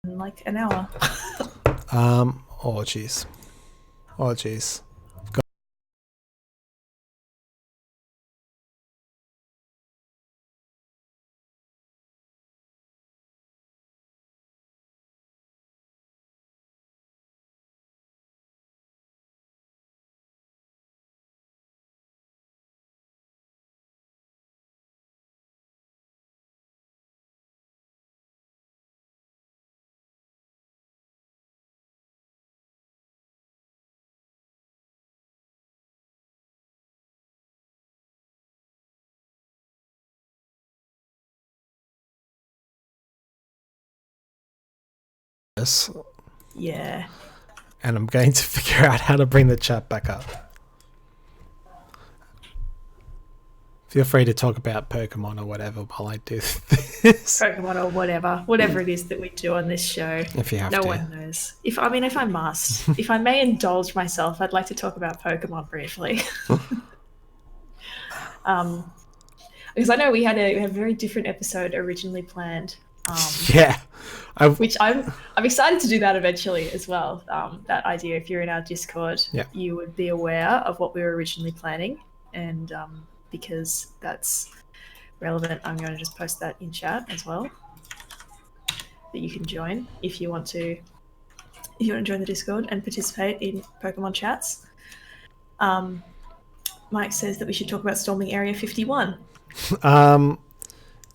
in like an hour. Oh jeez. Oh jeez. Yeah. And I'm going to figure out how to bring the chat back up. Feel free to talk about Pokemon or whatever while I do this. Pokemon or whatever it is that we do on this show. If you have no to. one knows. If I must, if I may indulge myself, I'd like to talk about Pokemon briefly. Because I know we had a very different episode originally planned. Yeah. Which I'm excited to do that eventually as well. That idea, if you're in our Discord, you would be aware of what we were originally planning, and because that's relevant, I'm going to just post that in chat as well, that you can join if you want to. If you want to join the Discord and participate in Pokemon chats. Mike says that we should talk about storming Area 51.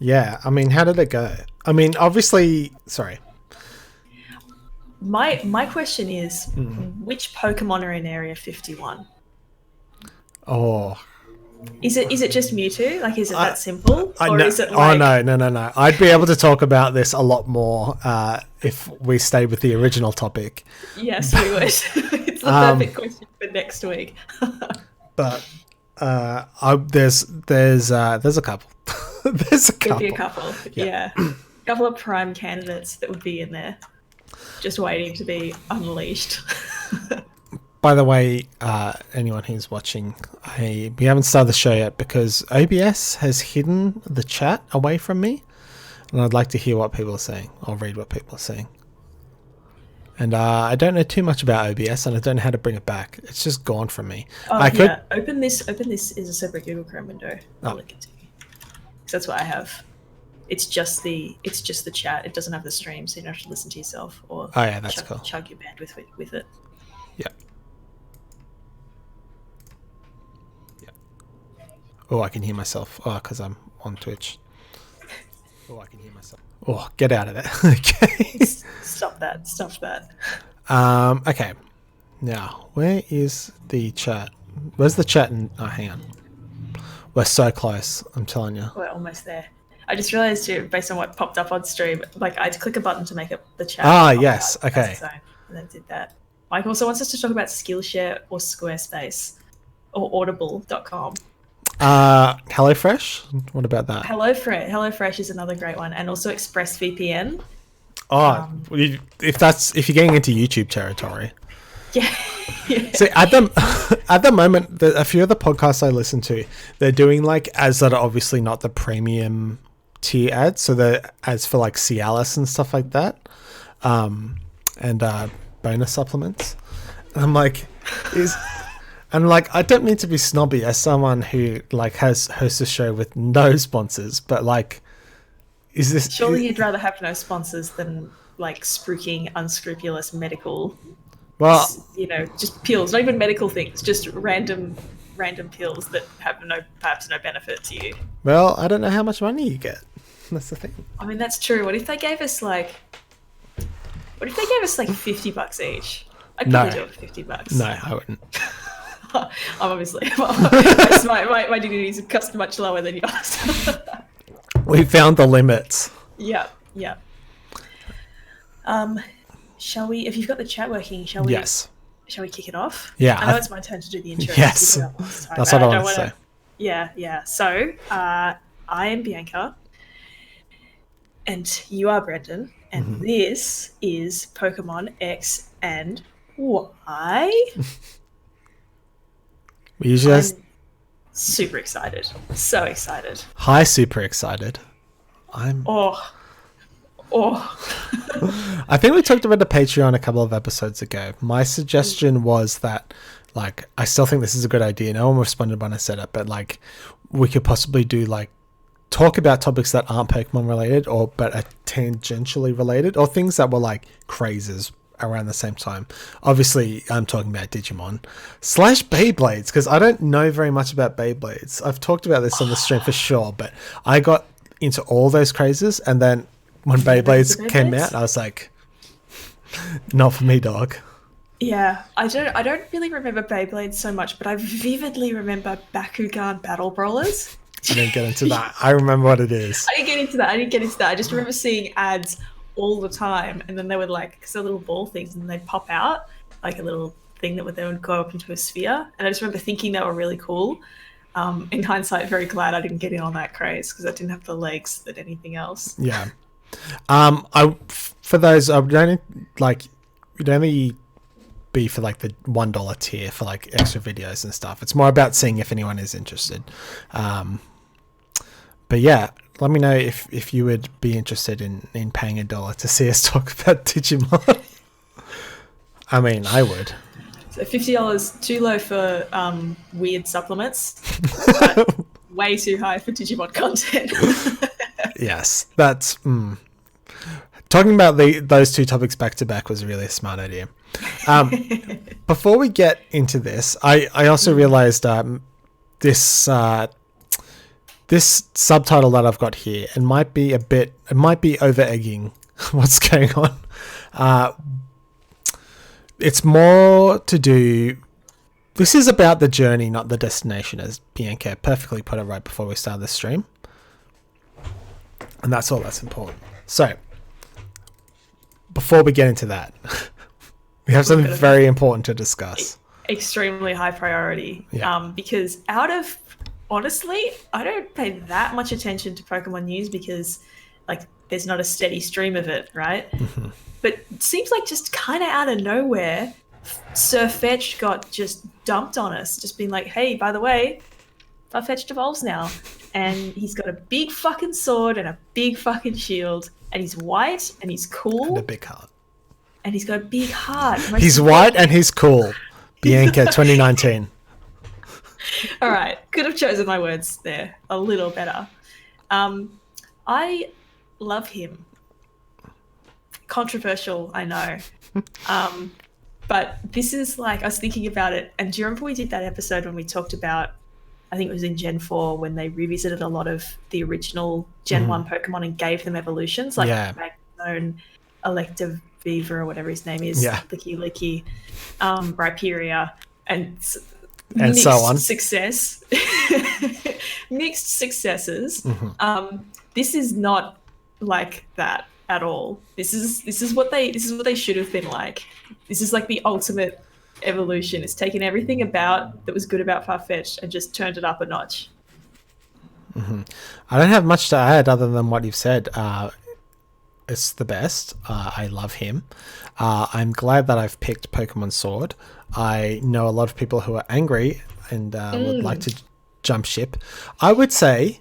Yeah, I mean, how did it go? I mean, obviously, sorry. My question is, which Pokemon are in Area 51? Oh. Is it just Mewtwo? Like, is it that simple? Is it like... Oh, no. I'd be able to talk about this a lot more if we stayed with the original topic. Yes, we would. It's the perfect question for next week. But there's a couple. There's a couple. There'd be a couple, yeah. A couple of prime candidates that would be in there, just waiting to be unleashed. By the way, anyone who's watching, we haven't started the show yet because OBS has hidden the chat away from me, and I'd like to hear what people are saying. I'll read what people are saying. And I don't know too much about OBS, and I don't know how to bring it back. It's just gone from me. Open this is a separate Google Chrome window. I'll link it to you. So that's what I have. It's just the chat. It doesn't have the stream, so you don't have to listen to yourself or that's cool. Chug your bandwidth with it. Yeah. Oh, I can hear myself. Oh, because I'm on Twitch. Oh, I can hear myself. Oh, get out of there. Okay. Stop that. Okay. Now, where is the chat? Where's the chat? Hang on. We're so close, I'm telling you. We're almost there. I just realized, too, based on what popped up on stream, like I had to click a button to make up the chat. Yes. Okay. And then did that. Mike also wants us to talk about Skillshare or Squarespace or Audible.com. HelloFresh? What about that? HelloFresh is another great one, and also ExpressVPN. If you're getting into YouTube territory. Yeah. See, at the moment, a few of the podcasts I listen to, they're doing like ads that are obviously not the premium tier ads, so they're ads for like Cialis and stuff like that, and bonus supplements. And I'm like, I don't mean to be snobby as someone who like has hosts a show with no sponsors, but like, is this? Surely you'd rather have no sponsors than like spruiking, unscrupulous medical. Well, just pills, not even medical things, just random pills that have perhaps no benefit to you. Well, I don't know how much money you get. That's the thing. I mean, that's true. What if they gave us like $50 each? I'd probably do it for $50. No, I wouldn't. I'm obviously my dignities cost much lower than yours. We found the limits. Yeah. Shall we? If you've got the chat working, shall we? Yes. Shall we kick it off? Yeah. I know it's my turn to do the intro. Yes. That's what I want to say. Yeah. So, I am Bianca, and you are Brendon, and this is Pokemon X and Y. I'm super excited. So excited. Hi, super excited. Oh. I think we talked about the Patreon a couple of episodes ago. My suggestion was that, like, I still think this is a good idea. No one responded when I said it, but like, we could possibly do like talk about topics that aren't Pokemon related but are tangentially related, or things that were like crazes around the same time. Obviously, I'm talking about Digimon / Beyblades, because I don't know very much about Beyblades. I've talked about this on the stream for sure, but I got into all those crazes, and then when Beyblades came out, I was like, not for me, dog. Yeah, I don't really remember Beyblades so much, but I vividly remember Bakugan Battle Brawlers. I didn't get into that. I remember what it is. I didn't get into that. I just remember seeing ads all the time, and then they would like, because they're little ball things, and they'd pop out like a little thing that they would go up into a sphere. And I just remember thinking they were really cool. In hindsight, very glad I didn't get in on that craze because I didn't have the legs that anything else. Yeah. For those, I would only like, you'd only be for like the $1 tier for like extra videos and stuff. It's more about seeing if anyone is interested. But yeah, let me know if you would be interested in paying $1 to see us talk about Digimon. I mean, I would. So $50 too low for weird supplements, but way too high for Digimon content. Yes, that's talking about those two topics back to back was really a smart idea. Before we get into this, I also realized this subtitle that I've got here, it might be over egging what's going on. It's more to do. This is about the journey, not the destination, as Bianca perfectly put it right before we started the stream. And that's all that's important. So, before we get into that, we have something very important to discuss. Extremely high priority. Yeah. Because honestly, I don't pay that much attention to Pokemon news because, like, there's not a steady stream of it, right? Mm-hmm. But it seems like just kind of out of nowhere, Sirfetch'd got just dumped on us. Just being like, hey, by the way, Farfetch'd evolves now. And he's got a big fucking sword and a big fucking shield. And he's white and he's cool. And a big heart. And he's got a big heart. He's white and he's cool. Bianca, 2019. All right. Could have chosen my words there a little better. I love him. Controversial, I know. But this is like, I was thinking about it. And do you remember we did that episode when we talked about, I think it was in Gen 4, when they revisited a lot of the original Gen 1 Pokemon and gave them evolutions, like Magnezone, Electivivir, or whatever his name is, Licky Licky, Rhyperior, and mixed so on. Success. Mixed successes. This is not like that at all. This is what they should have been like. This is like the ultimate evolution. It's taken everything that was good about Farfetch'd and just turned it up a notch. I don't have much to add other than what you've said. It's the best. I love him. I'm glad that I've picked Pokemon Sword. I know a lot of people who are angry and would like to jump ship. I would say,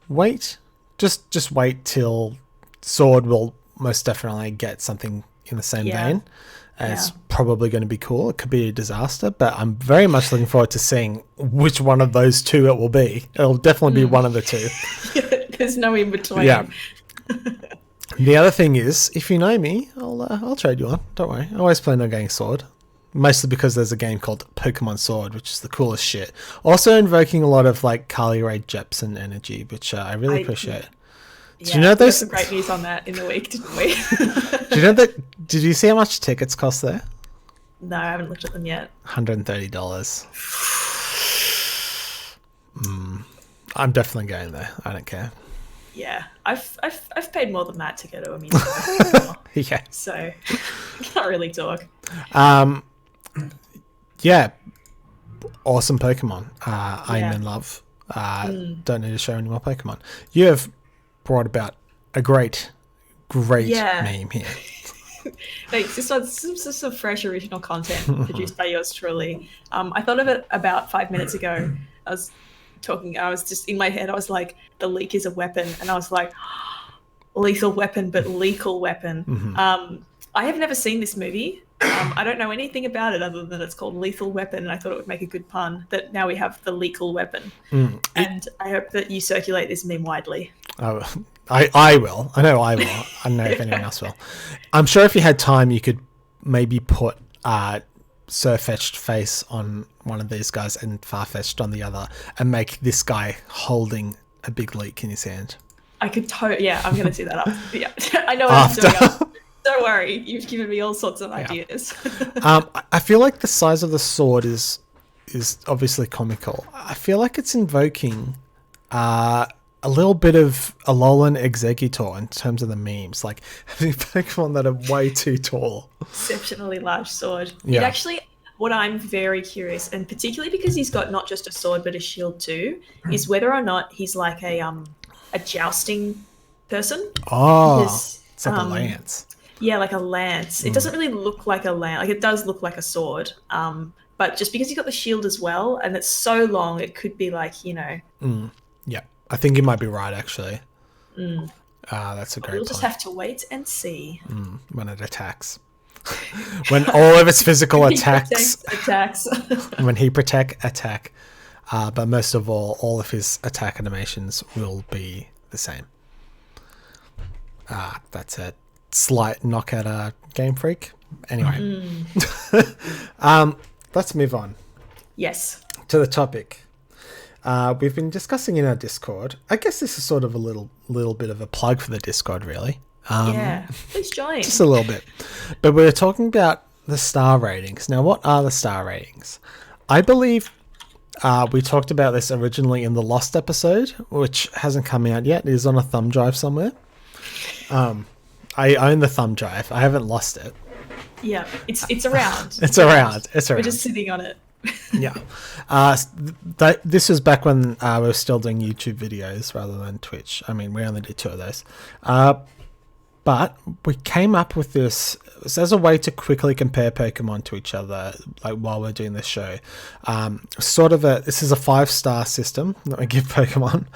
wait. Just wait till Sword will most definitely get something in the same vein. It's probably going to be cool. It could be a disaster, but I'm very much looking forward to seeing which one of those two it will be. It'll definitely be one of the two. There's no in between. Yeah. The other thing is, if you know me, I'll trade you on. Don't worry. I always plan on getting Sword. Mostly because there's a game called Pokemon Sword, which is the coolest shit. Also invoking a lot of like Carly Rae Jepsen energy, which I really appreciate. Did you know there's some great news on that in the week, didn't we? Do you know that? Did you see how much tickets cost there? No, I haven't looked at them yet. $130. I'm definitely going there. I don't care. Yeah, I've paid more than that to go to a musical. Yeah. So I can't really talk. Yeah. Awesome Pokemon. I'm in love. Don't need to show any more Pokemon. You have brought about a great meme here. Thanks. This is some fresh original content produced by yours truly. I thought of it about 5 minutes ago. I was just in my head, I was like, the leak is a weapon. And I was like, Lethal Weapon, but Lethal Weapon. I have never seen this movie. I don't know anything about it other than it's called Lethal Weapon, and I thought it would make a good pun that now we have the lethal weapon. And I hope that you circulate this meme widely. Oh, I will. I know I will. I don't know if anyone else will. I'm sure if you had time, you could maybe put sirfetch'd face on one of these guys and farfetch'd on the other, and make this guy holding a big leak in his hand. I could yeah, I'm going to do that up. Yeah, I know what I'm doing up. Don't worry, you've given me all sorts of ideas. I feel like the size of the sword is obviously comical. I feel like it's invoking a little bit of Alolan Exeggutor in terms of the memes, like having Pokemon that are way too tall. Exceptionally large sword. Yeah. It actually, what I'm very curious, and particularly because he's got not just a sword but a shield too, is whether or not he's like a jousting person. Oh, it's like a lance. Yeah, like a lance. It doesn't really look like a lance. Like, it does look like a sword. But just because he's got the shield as well, and it's so long, it could be like, Yeah, I think you might be right, actually. That's a great point. We'll just have to wait and see. When it attacks. When all of its physical attacks. When he attack. But most of all of his attack animations will be the same. That's a slight knock at Game Freak. Anyway. Let's move on. Yes. To the topic. We've been discussing in our Discord. I guess this is sort of a little bit of a plug for the Discord, really. Yeah, please join. Just a little bit. But we're talking about the star ratings. Now, what are the star ratings? I believe we talked about this originally in the Lost episode, which hasn't come out yet. It is on a thumb drive somewhere. I own the thumb drive. I haven't lost it. Yeah, it's around. It's around. We're just sitting on it. Yeah. This was back when we were still doing YouTube videos rather than Twitch. I mean, we only did 2 of those. But we came up with this as a way to quickly compare Pokemon to each other, like while we're doing this show. This is a 5-star system that we give Pokemon.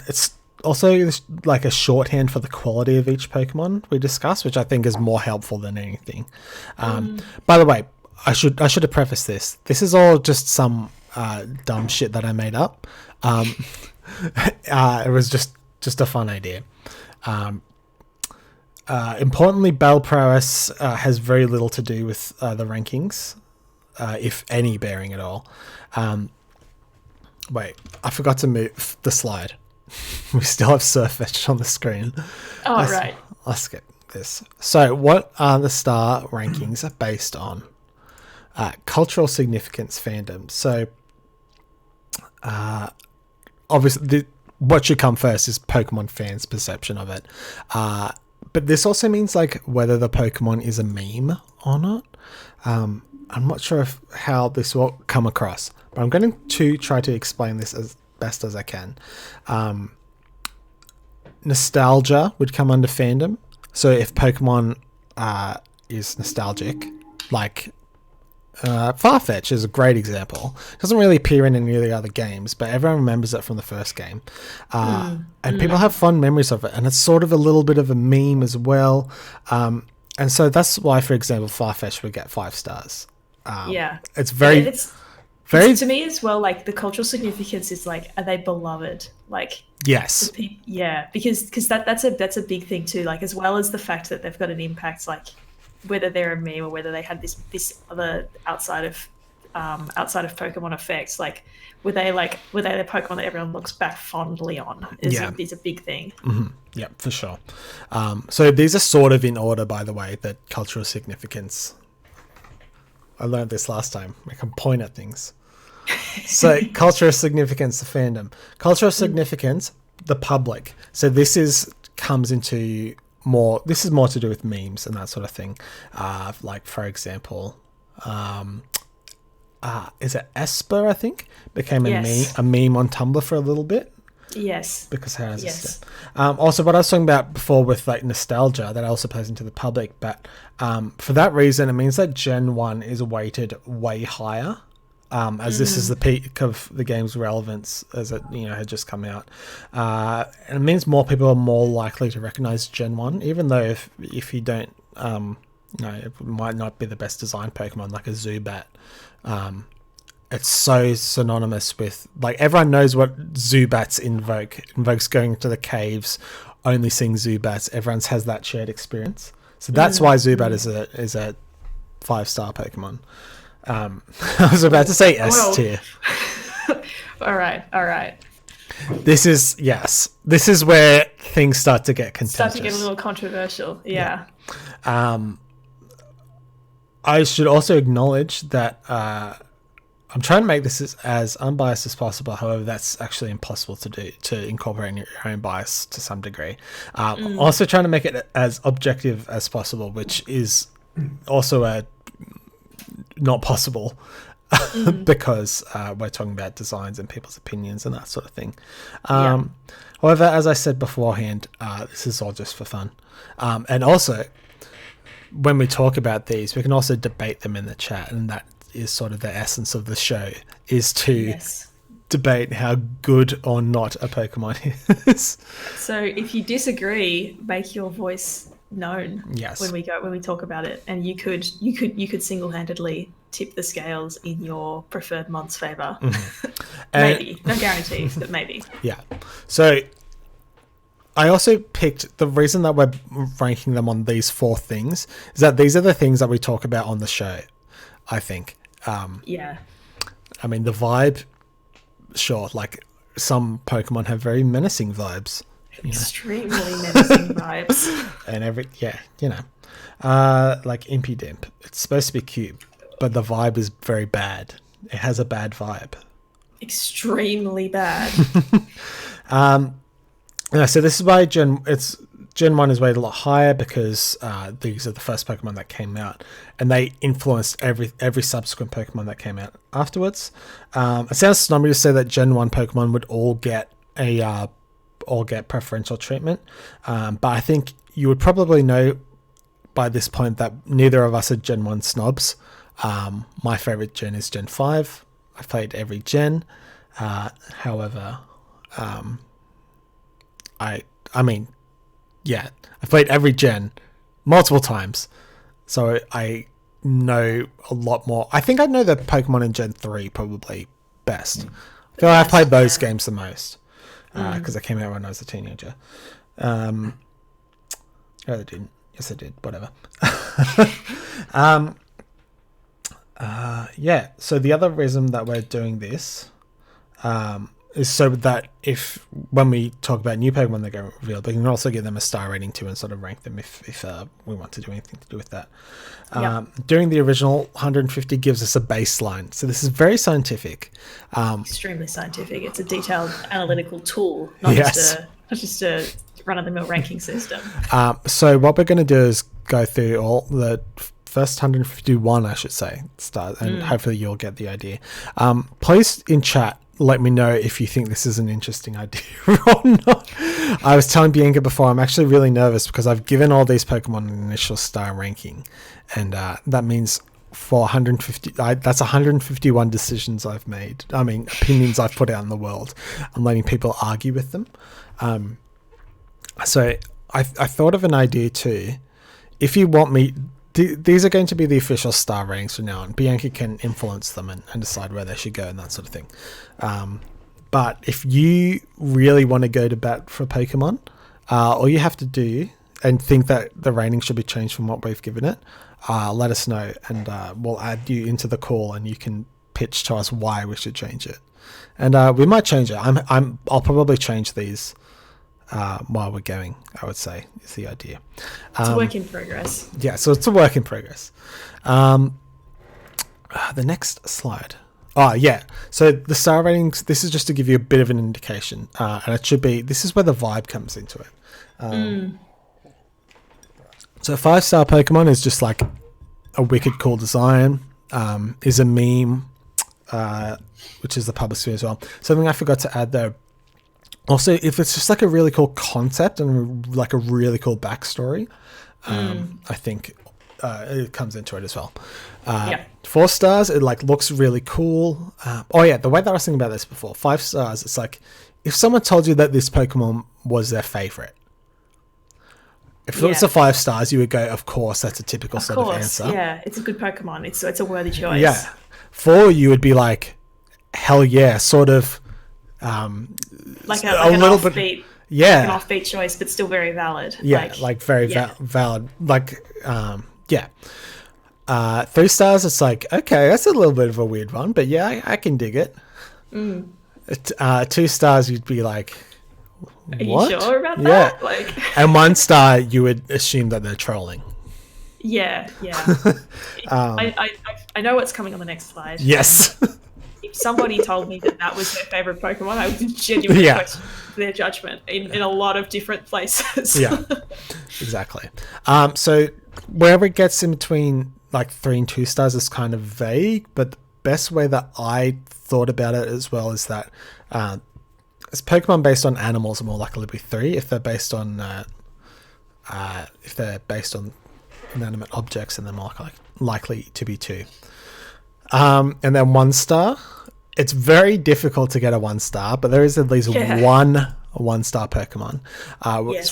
It's also like a shorthand for the quality of each Pokemon we discuss, which I think is more helpful than anything. By the way, I should have prefaced this. This is all just some dumb shit that I made up. It was just a fun idea. Importantly, battle prowess has very little to do with the rankings, if any bearing at all. Wait, I forgot to move the slide. We still have Sirfetch'd on the screen. Right. Let's get this. So, what are the star rankings based on? Cultural significance fandom. So, obviously, what should come first is Pokemon fans' perception of it. But this also means like whether the Pokemon is a meme or not. I'm not sure how this will come across, but I'm going to try to explain this as best as I can. Nostalgia would come under fandom. So if Pokemon is nostalgic, like Farfetch is a great example. It doesn't really appear in any of the other games, but everyone remembers it from the first game. And people have fond memories of it, and it's sort of a little bit of a meme as well. And so that's why, for example, Farfetch would get 5 stars. It's very... It's, to me as well, like the cultural significance is like, are they beloved? Like, yes, because that's a big thing too. Like, as well as the fact that they've got an impact, like whether they're a meme or whether they had this other outside of Pokemon effects, like were they the Pokemon that everyone looks back fondly on? Is a big thing. Mm-hmm. Yeah, for sure. So these are sort of in order, by the way. That cultural significance. I learned this last time. I can point at things. So, cultural significance, the fandom. Cultural significance, the public. So this is more to do with memes and that sort of thing. Like, for example, is it Esper, I think? Became a meme on Tumblr for a little bit. Yes. Because how does it step? Also, what I was talking about before with like nostalgia, that also plays into the public, but for that reason, it means that Gen 1 is weighted way higher as this is the peak of the game's relevance as it had just come out, and it means more people are more likely to recognize Gen 1, even though if you don't, it might not be the best designed Pokemon like a Zubat. It's so synonymous with, like, everyone knows what Zubats invokes going to the caves, only seeing Zubats. Everyone has that shared experience, so that's why Zubat is a 5-star Pokemon. I was about to say S tier. All right. This is where things start to get contentious. Start to get a little controversial. Yeah. I should also acknowledge that I'm trying to make this as unbiased as possible. However, that's actually impossible to do, to incorporate your own bias to some degree. I'm also trying to make it as objective as possible, which is also not possible because we're talking about designs and people's opinions and that sort of thing. However, as I said beforehand, this is all just for fun. And also, when we talk about these, we can also debate them in the chat, and that is sort of the essence of the show, is to debate how good or not a Pokemon is. So if you disagree, make your voice known when we talk about it, and you could single-handedly tip the scales in your preferred mon's favor. Maybe, no guarantees, but maybe. Yeah. So I also picked, the reason that we're ranking them on these 4 things is that these are the things that we talk about on the show, I think. I mean, the vibe, sure, like some Pokemon have very menacing vibes. Extremely menacing vibes. And like Impidimp. It's supposed to be cute, but the vibe is very bad. It has a bad vibe. Extremely bad. So this is why Gen 1 is rated a lot higher, because these are the first Pokemon that came out, and they influenced every subsequent Pokemon that came out afterwards. It sounds snobby to say that Gen 1 Pokemon would all get preferential treatment, but I think you would probably know by this point that neither of us are Gen 1 snobs. My favorite gen is Gen 5. I've played every gen. However, I've played every gen multiple times, so I know a lot more. I think I know the Pokemon in Gen 3 probably best. I feel like I've played those games the most, because they came out when I was a teenager. No, they didn't. Yes, they did. Whatever. So the other reason that we're doing this is so that when we talk about new Pokemon that get revealed, we can also give them a star rating too and sort of rank them if we want to do anything to do with that. Doing the original 150 gives us a baseline. So this is very scientific. Extremely scientific. It's a detailed analytical tool, not just a run-of-the-mill ranking system. So what we're going to do is go through all the first 151, I should say, start, and hopefully you'll get the idea. Please, in chat, let me know if you think this is an interesting idea or not. I was telling Bianca before, I'm actually really nervous because I've given all these Pokemon an initial star ranking, and that means for 150, that's 151 decisions I've made. I mean, opinions I've put out in the world. I'm letting people argue with them. So I thought of an idea too. If you want me, these are going to be the official star ratings from now on. Bianca can influence them and decide where they should go and that sort of thing. But if you really want to go to bat for Pokemon, all you have to do, and think that the rating should be changed from what we've given it, let us know, and we'll add you into the call, and you can pitch to us why we should change it. And we might change it. I'll probably change these while we're going, I would say, is the idea. It's a work in progress. Yeah, so it's a work in progress. The next slide. Oh, yeah. So the star ratings, this is just to give you a bit of an indication. And it should be, this is where the vibe comes into it. So a 5-star Pokemon is just like a wicked cool design, is a meme, which is the public sphere as well. Something I forgot to add though, also, if it's just like a really cool concept and like a really cool backstory, I think it comes into it as well. 4 stars, it like looks really cool. The way that I was thinking about this before, 5 stars, it's like if someone told you that this Pokemon was their favorite, if it was a 5 stars, you would go, of course, that's a typical sort of answer. Yeah, it's a good Pokemon. It's a worthy choice. Yeah. 4, you would be like, hell yeah, sort of like an little offbeat, bit, yeah, an offbeat choice, but still very valid. Yeah, very valid. Like, 3 stars, it's like, okay, that's a little bit of a weird one, but yeah, I can dig it. 2 stars, you'd be like, what? Are you sure about that? Like, and 1 star, you would assume that they're trolling. Yeah. I know what's coming on the next slide. Yes. If somebody told me that was their favorite Pokemon, I would genuinely question their judgment in a lot of different places. Yeah, exactly. So wherever it gets in between like 3 and 2 stars is kind of vague, but the best way that I thought about it as well is that as Pokemon based on animals are more likely to be 3 if they're based on inanimate objects, and they're more likely to be 2. And then 1 star, it's very difficult to get a 1 star, but there is at least one star Pokemon.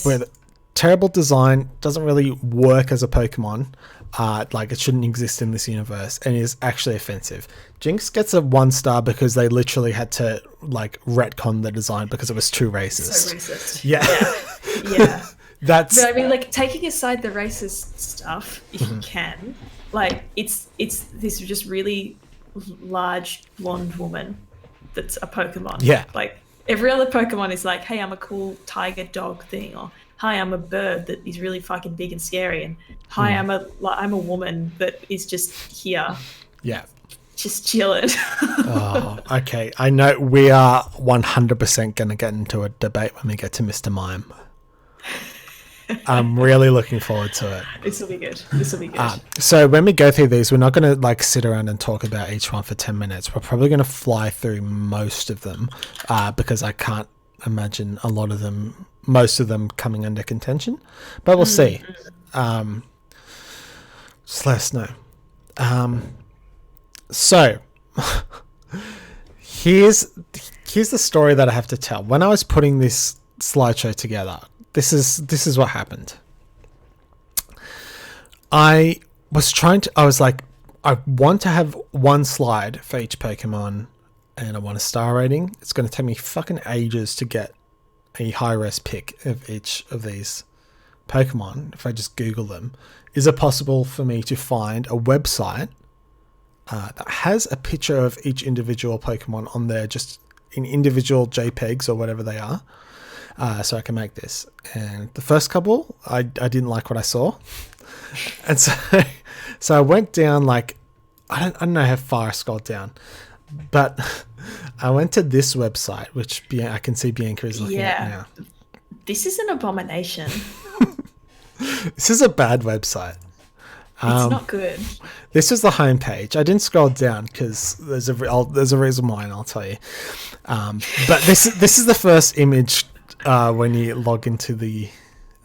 Where the terrible design doesn't really work as a Pokemon. Like it shouldn't exist in this universe, and is actually offensive. Jinx gets a 1 star because they literally had to like retcon the design because it was too racist. So racist. Yeah. But I mean, like, taking aside the racist stuff, if you can, like, it's this just really large blonde woman that's a Pokemon. Yeah. Like, every other Pokemon is like, hey, I'm a cool tiger dog thing, or hi, I'm a bird that is really fucking big and scary, and hi, I'm a woman that is just here. Yeah. Just chilling. Oh, okay. I know we are 100% going to get into a debate when we get to Mr. Mime. I'm really looking forward to it. This will be good. So when we go through these, we're not going to like sit around and talk about each one for 10 minutes. We're probably going to fly through most of them because I can't imagine most of them coming under contention. But we'll see. Just let us know. So here's the story that I have to tell. When I was putting this slideshow together, this is what happened. I was like, I want to have 1 slide for each Pokemon, and I want a star rating. It's going to take me fucking ages to get a high-res pick of each of these Pokemon if I just Google them. Is it possible for me to find a website that has a picture of each individual Pokemon on there, just in individual JPEGs or whatever they are, so I can make this? And the first couple, I didn't like what I saw, and so I went down, like, I don't know how far I scrolled down, but I went to this website, which I can see Bianca is looking at now. This is an abomination. This is a bad website. It's not good. This is the homepage. I didn't scroll down because there's a reason why, and I'll tell you. But this is the first image when you log into the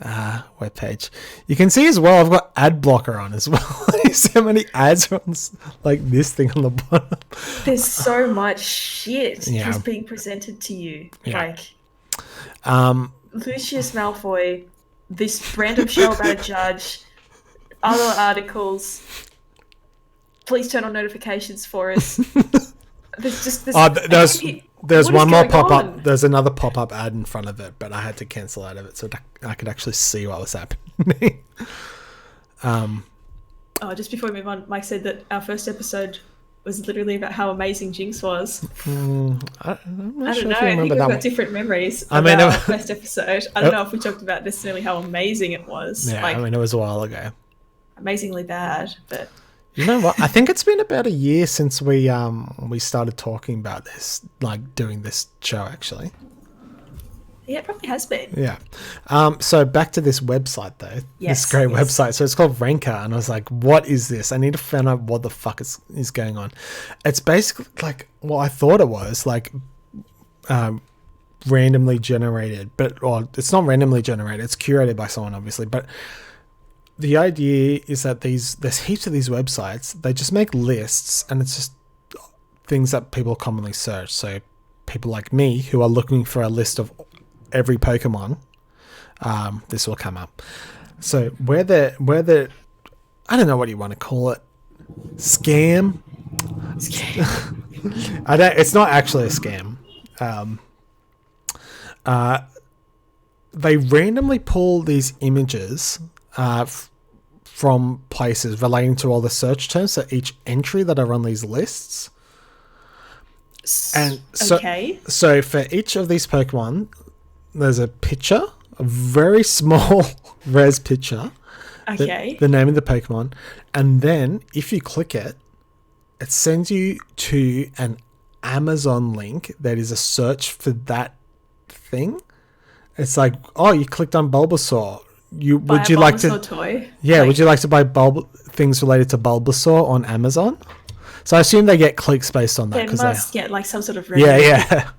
webpage. You can see as well, I've got ad blocker on as well. So many ads on like this thing on the bottom. There's so much shit just being presented to you. Yeah. Like Lucius Malfoy, this random show about a judge, other articles. Please turn on notifications for us. There's one more pop-up. There's another pop-up ad in front of it, but I had to cancel out of it so I could actually see what was happening. Just before we move on, Mike said that our first episode was literally about how amazing Jinx was. I don't know. I think we've got different memories of our first episode. I don't know if we talked about necessarily how amazing it was. Yeah, it was a while ago. Amazingly bad, but... You know what? I think it's been about a year since we started talking about this, like doing this show, actually. Yeah, it probably has been. Yeah. So back to this website, though. This great website. So it's called Ranker, and I was like, what is this? I need to find out what the fuck is going on. It's basically like what I thought it was, like randomly generated, or it's not randomly generated. It's curated by someone, obviously, but the idea is that there's heaps of these websites. They just make lists, and it's just things that people commonly search. So people like me who are looking for a list of every Pokemon, this will come up. So where the I don't know what you want to call it, scam. It's not actually a scam. They randomly pull these images from places relating to all the search terms. So each entry that are on these lists. And so for each of these Pokemon, there's a picture, a very small res picture. Okay. The name of the Pokemon. And then if you click it, it sends you to an Amazon link that is a search for that thing. It's like, oh, you clicked on Bulbasaur. Would you like to toy? Yeah, would you like to buy things related to Bulbasaur on Amazon? So I assume they get clicks based on that. They must get like some sort of revenue. Yeah.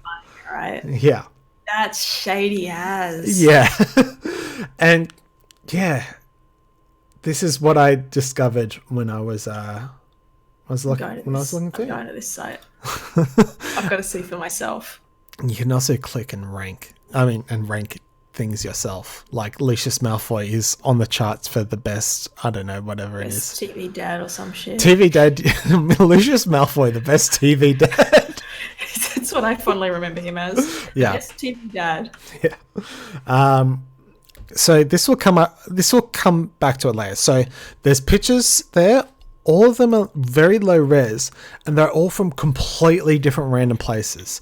Right. Yeah. That's shady as. Yeah. And yeah, this is what I discovered when I was looking through. I'm going to this site. I've got to see for myself. You can also click and rank. Rank things yourself. Like Lucius Malfoy is on the charts for the best, I don't know, whatever best it is. TV dad or some shit. TV dad. Lucius Malfoy, the best TV dad. That's what I fondly remember him as. Yeah. Best TV dad. Yeah. So this will come back to it later. So there's pictures there. All of them are very low res, and they're all from completely different random places.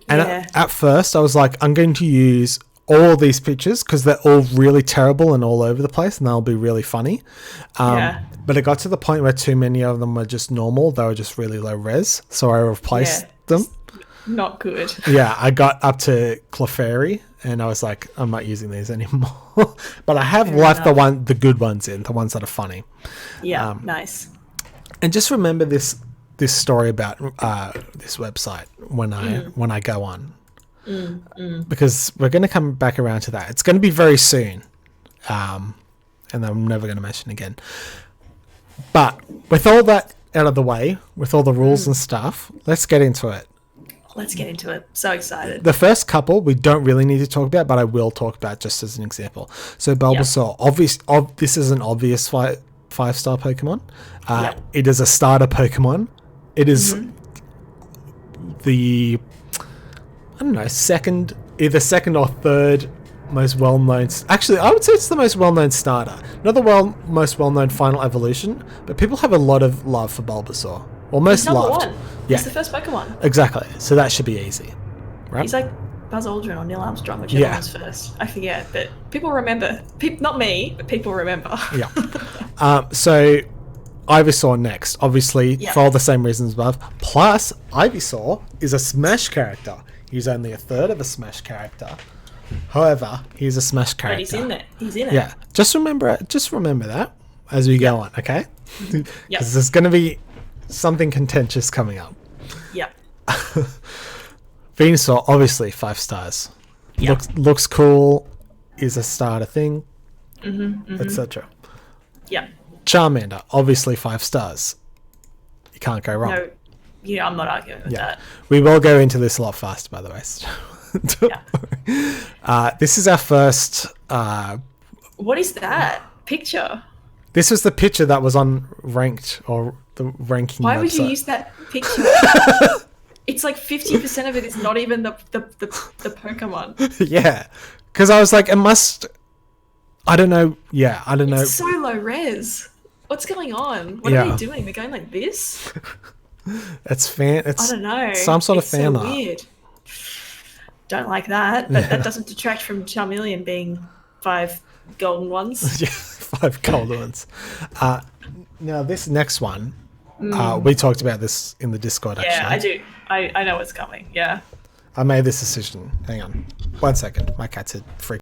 And at first, I was like, I'm going to use all these pictures because they're all really terrible and all over the place, and they'll be really funny. But it got to the point where too many of them were just normal. They were just really low res, so I replaced them. Not good. Yeah, I got up to Clefairy, and I was like, I'm not using these anymore. But I have left the good ones in, the ones that are funny. Yeah, nice. And just remember this story about this website when I go on, because we're going to come back around to that. It's going to be very soon, and I'm never going to mention again. But with all that out of the way, with all the rules and stuff, let's get into it. Let's get into it. So excited. The first couple we don't really need to talk about, but I will talk about just as an example. So Bulbasaur, this is an obvious 5-star Pokemon. It is a starter Pokemon. It is the, I don't know, either second or third most well-known. Actually, I would say it's the most well-known starter. Not the most well-known final evolution, but people have a lot of love for Bulbasaur. Or most loved. One. Yeah. He's the first Pokemon. Exactly. So that should be easy. Right? He's like Buzz Aldrin or Neil Armstrong, whichever was first. I forget, but people remember. Not me, but people remember. Yeah. So Ivysaur next, obviously, for all the same reasons above. Plus, Ivysaur is a Smash character. He's only a third of a Smash character. However, he's a Smash character. But he's in it. He's in it. Yeah. Just remember that as we go on, okay? Because there's going to be something contentious coming up. Yeah. Venusaur, obviously 5 stars. Looks cool, is a starter thing, etc. Yeah. Charmander, obviously 5 stars. You can't go wrong. No, I'm not arguing with that. We will go into this a lot faster, by the way. This is our first. What is that picture? This was the picture that was on Ranked or the ranking. Why website. Would you use that picture? It's like 50% of it is not even the Pokemon. Yeah, because I was like, it must. I don't know. Yeah, I don't know. It's so low res. What's going on? What are they doing? They're going like this. It's I don't know. Some sort of fan art. Weird. Don't like that, but that doesn't detract from Charmeleon being 5 golden ones. Yeah, 5 golden ones. Now this next one, we talked about this in the Discord. Yeah, actually. I do. I know what's coming. Yeah. I made this decision. Hang on, 1 second. My cat's a freak.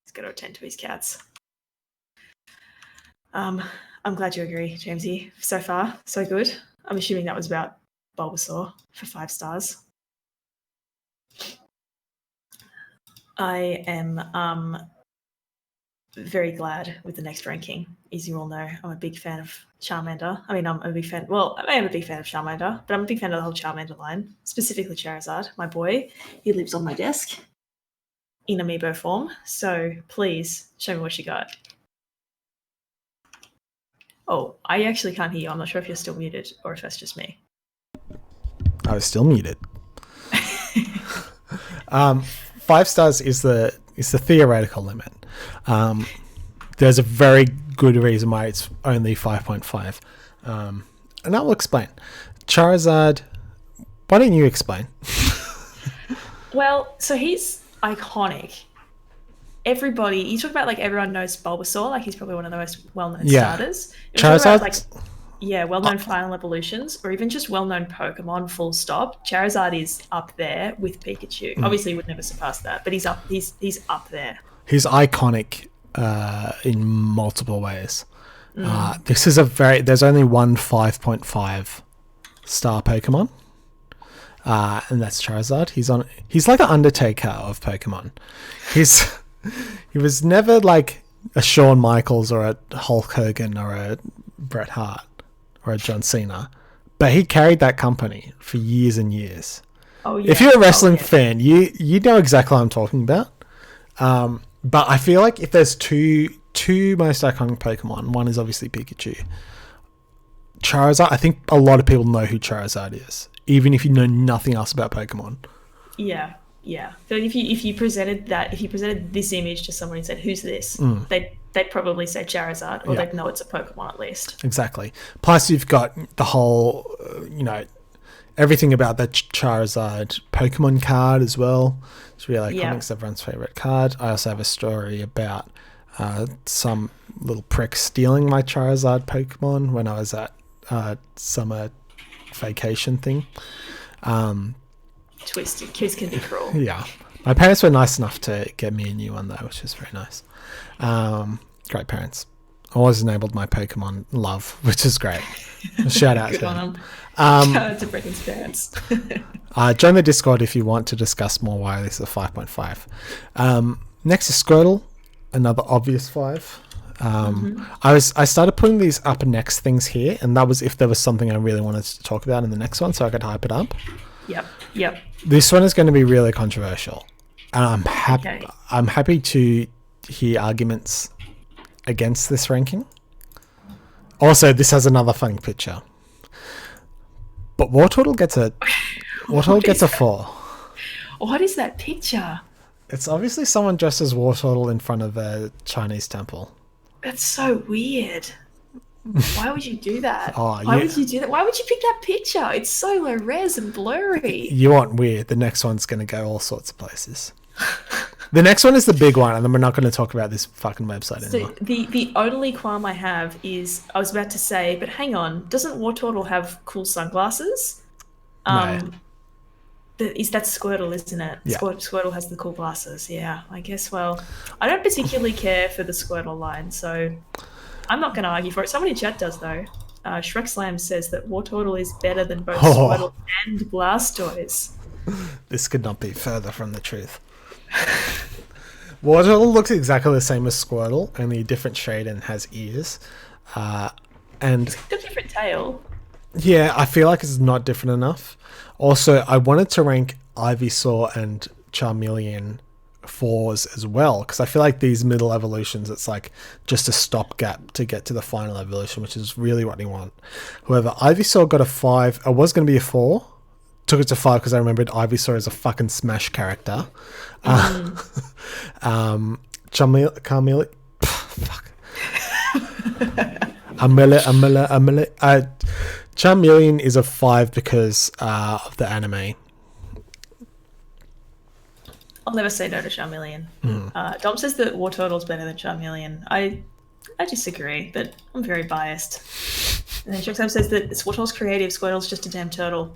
He's got to attend to his cats. I'm glad you agree, Jamesy. So far, so good. I'm assuming that was about Bulbasaur for 5 stars. I am very glad with the next ranking. As you all know, I'm a big fan of Charmander. I mean, I'm a big fan. Well, I am a big fan of Charmander, but I'm a big fan of the whole Charmander line, specifically Charizard, my boy. He lives on my desk in amiibo form. So please show me what you got. Oh, I actually can't hear you. I'm not sure if you're still muted or if that's just me. I was still muted. 5 stars is the theoretical limit. There's a very good reason why it's only 5.5. And I will explain. Charizard, why don't you explain? Well, so he's iconic. Everybody, you talk about like everyone knows Bulbasaur, like he's probably one of the most well-known starters. Charizard, well-known final evolutions, or even just well-known Pokemon. Full stop. Charizard is up there with Pikachu. Obviously, he would never surpass that, but he's up. He's up there. He's iconic in multiple ways. This is there's only one 5.5 star Pokemon, and that's Charizard. He's like an Undertaker of Pokemon. He was never like a Shawn Michaels or a Hulk Hogan or a Bret Hart or a John Cena, but he carried that company for years and years. Oh yeah. If you're a wrestling fan, you know exactly what I'm talking about. But I feel like if there's two most iconic Pokemon, one is obviously Pikachu. Charizard, I think a lot of people know who Charizard is, even if you know nothing else about Pokemon. Yeah. Yeah. So if you presented this image to someone and said, "Who's this?" They'd probably say Charizard, or they'd know it's a Pokemon at least. Exactly. Plus, you've got the whole, everything about the Charizard Pokemon card as well. It's really iconic. It's everyone's favorite card. I also have a story about some little prick stealing my Charizard Pokemon when I was at summer vacation thing. Twisted. Kids can be cruel. Yeah. My parents were nice enough to get me a new one, though, which is very nice. Great parents. Always enabled my Pokemon love, which is great. Shout out to them. Shout out to Brendon's parents. Join the Discord if you want to discuss more why this is a 5.5. Next is Squirtle, another obvious 5. I started putting these up next things here, and that was if there was something I really wanted to talk about in the next one, so I could hype it up. Yep. This one is going to be really controversial, and I'm happy to hear arguments against this ranking. Also, this has another funny picture, but Wartortle gets a 4. What is that picture? It's obviously someone dressed as Wartortle in front of a Chinese temple. That's so weird. Why would you do that? Why would you do that? Why would you pick that picture? It's so low res and blurry. You want weird. The next one's going to go all sorts of places. The next one is the big one, and then we're not going to talk about this fucking website anymore. So the only qualm I have is, I was about to say, but hang on, doesn't Wartortle have cool sunglasses? No. That's Squirtle, isn't it? Yeah. Squirtle has the cool glasses. Yeah, I guess. Well, I don't particularly care for the Squirtle line, so I'm not going to argue for it. Someone in chat does, though. Shrek Slam says that Wartortle is better than both Squirtle and Blastoise. This could not be further from the truth. Wartortle looks exactly the same as Squirtle, only a different shade and has ears. And it's a different tail. Yeah, I feel like it's not different enough. Also, I wanted to rank Ivysaur and Charmeleon 4s as well, because I feel like these middle evolutions, it's like just a stopgap to get to the final evolution, which is really what you want. However, Ivysaur got a 5. I was going to be a 4. Took it to 5 because I remembered Ivysaur is a fucking Smash character. Charmeleon... Fuck. Charmeleon is a 5 because of the anime. I'll never say no to Charmeleon. Dom says that Wartortle's better than Charmeleon. I disagree, but I'm very biased. And then Shoxam says that Wartortle's creative, Squirtle's just a damn turtle.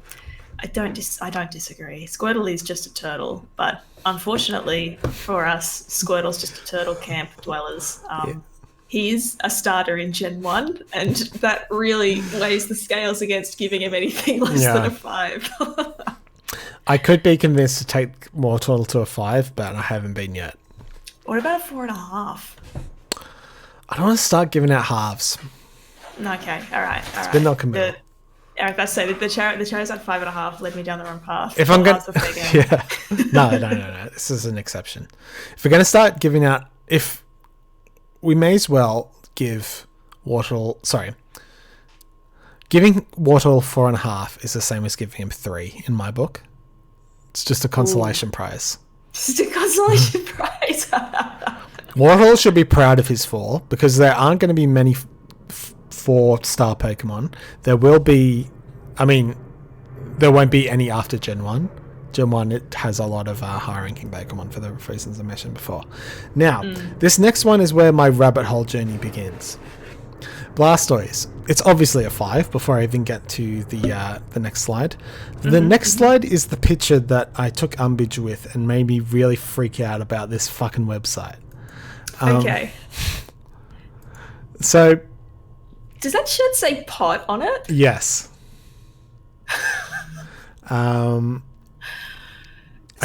I don't disagree. Squirtle is just a turtle, but unfortunately for us, Squirtle's just a turtle camp dwellers. He is a starter in Gen 1, and that really weighs the scales against giving him anything less than a 5. I could be convinced to take Mortal to a 5, but I haven't been yet. What about a 4.5? I don't want to start giving out halves. Okay, all right. It's been not committal. I was about to say the Charizard 5.5 led me down the wrong path. If I'm going no. This is an exception. If we're going to start giving out, if we may as well give Wartle. Sorry, giving Wartle 4.5 is the same as giving him 3 in my book. It's just a consolation prize. Just a consolation prize. Wartle should be proud of his 4 because there aren't going to be many 4-star Pokemon. There will be, there won't be any after Gen 1. Gen 1, it has a lot of high-ranking Pokemon for the reasons I mentioned before. Now, this next one is where my rabbit hole journey begins. Blastoise. It's obviously a 5 before I even get to the next slide. The next slide is the picture that I took umbrage with and made me really freak out about this fucking website. Okay. So... Does that shirt say pot on it? Yes. Okay.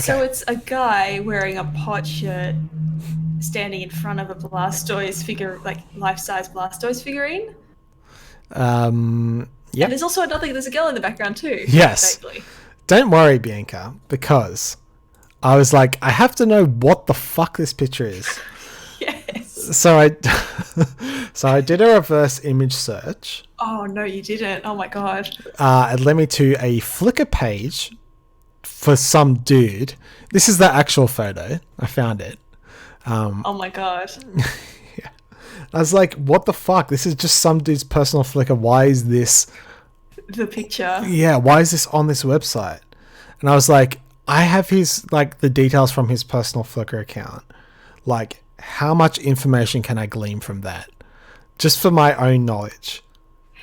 So it's a guy wearing a pot shirt standing in front of a Blastoise figure, like life-size Blastoise figurine. Yeah. And there's also there's a girl in the background too. Yes. Vaguely. Don't worry, Bianca, because I was like, I have to know what the fuck this picture is. Yes. So I did a reverse image search. Oh no, you didn't! Oh my god! It led me to a Flickr page for some dude. This is the actual photo. I found it. Oh my god! Yeah. I was like, what the fuck? This is just some dude's personal Flickr. Why is this the picture? Yeah. Why is this on this website? And I was like, I have his the details from his personal Flickr account. Like, how much information can I glean from that? Just for my own knowledge.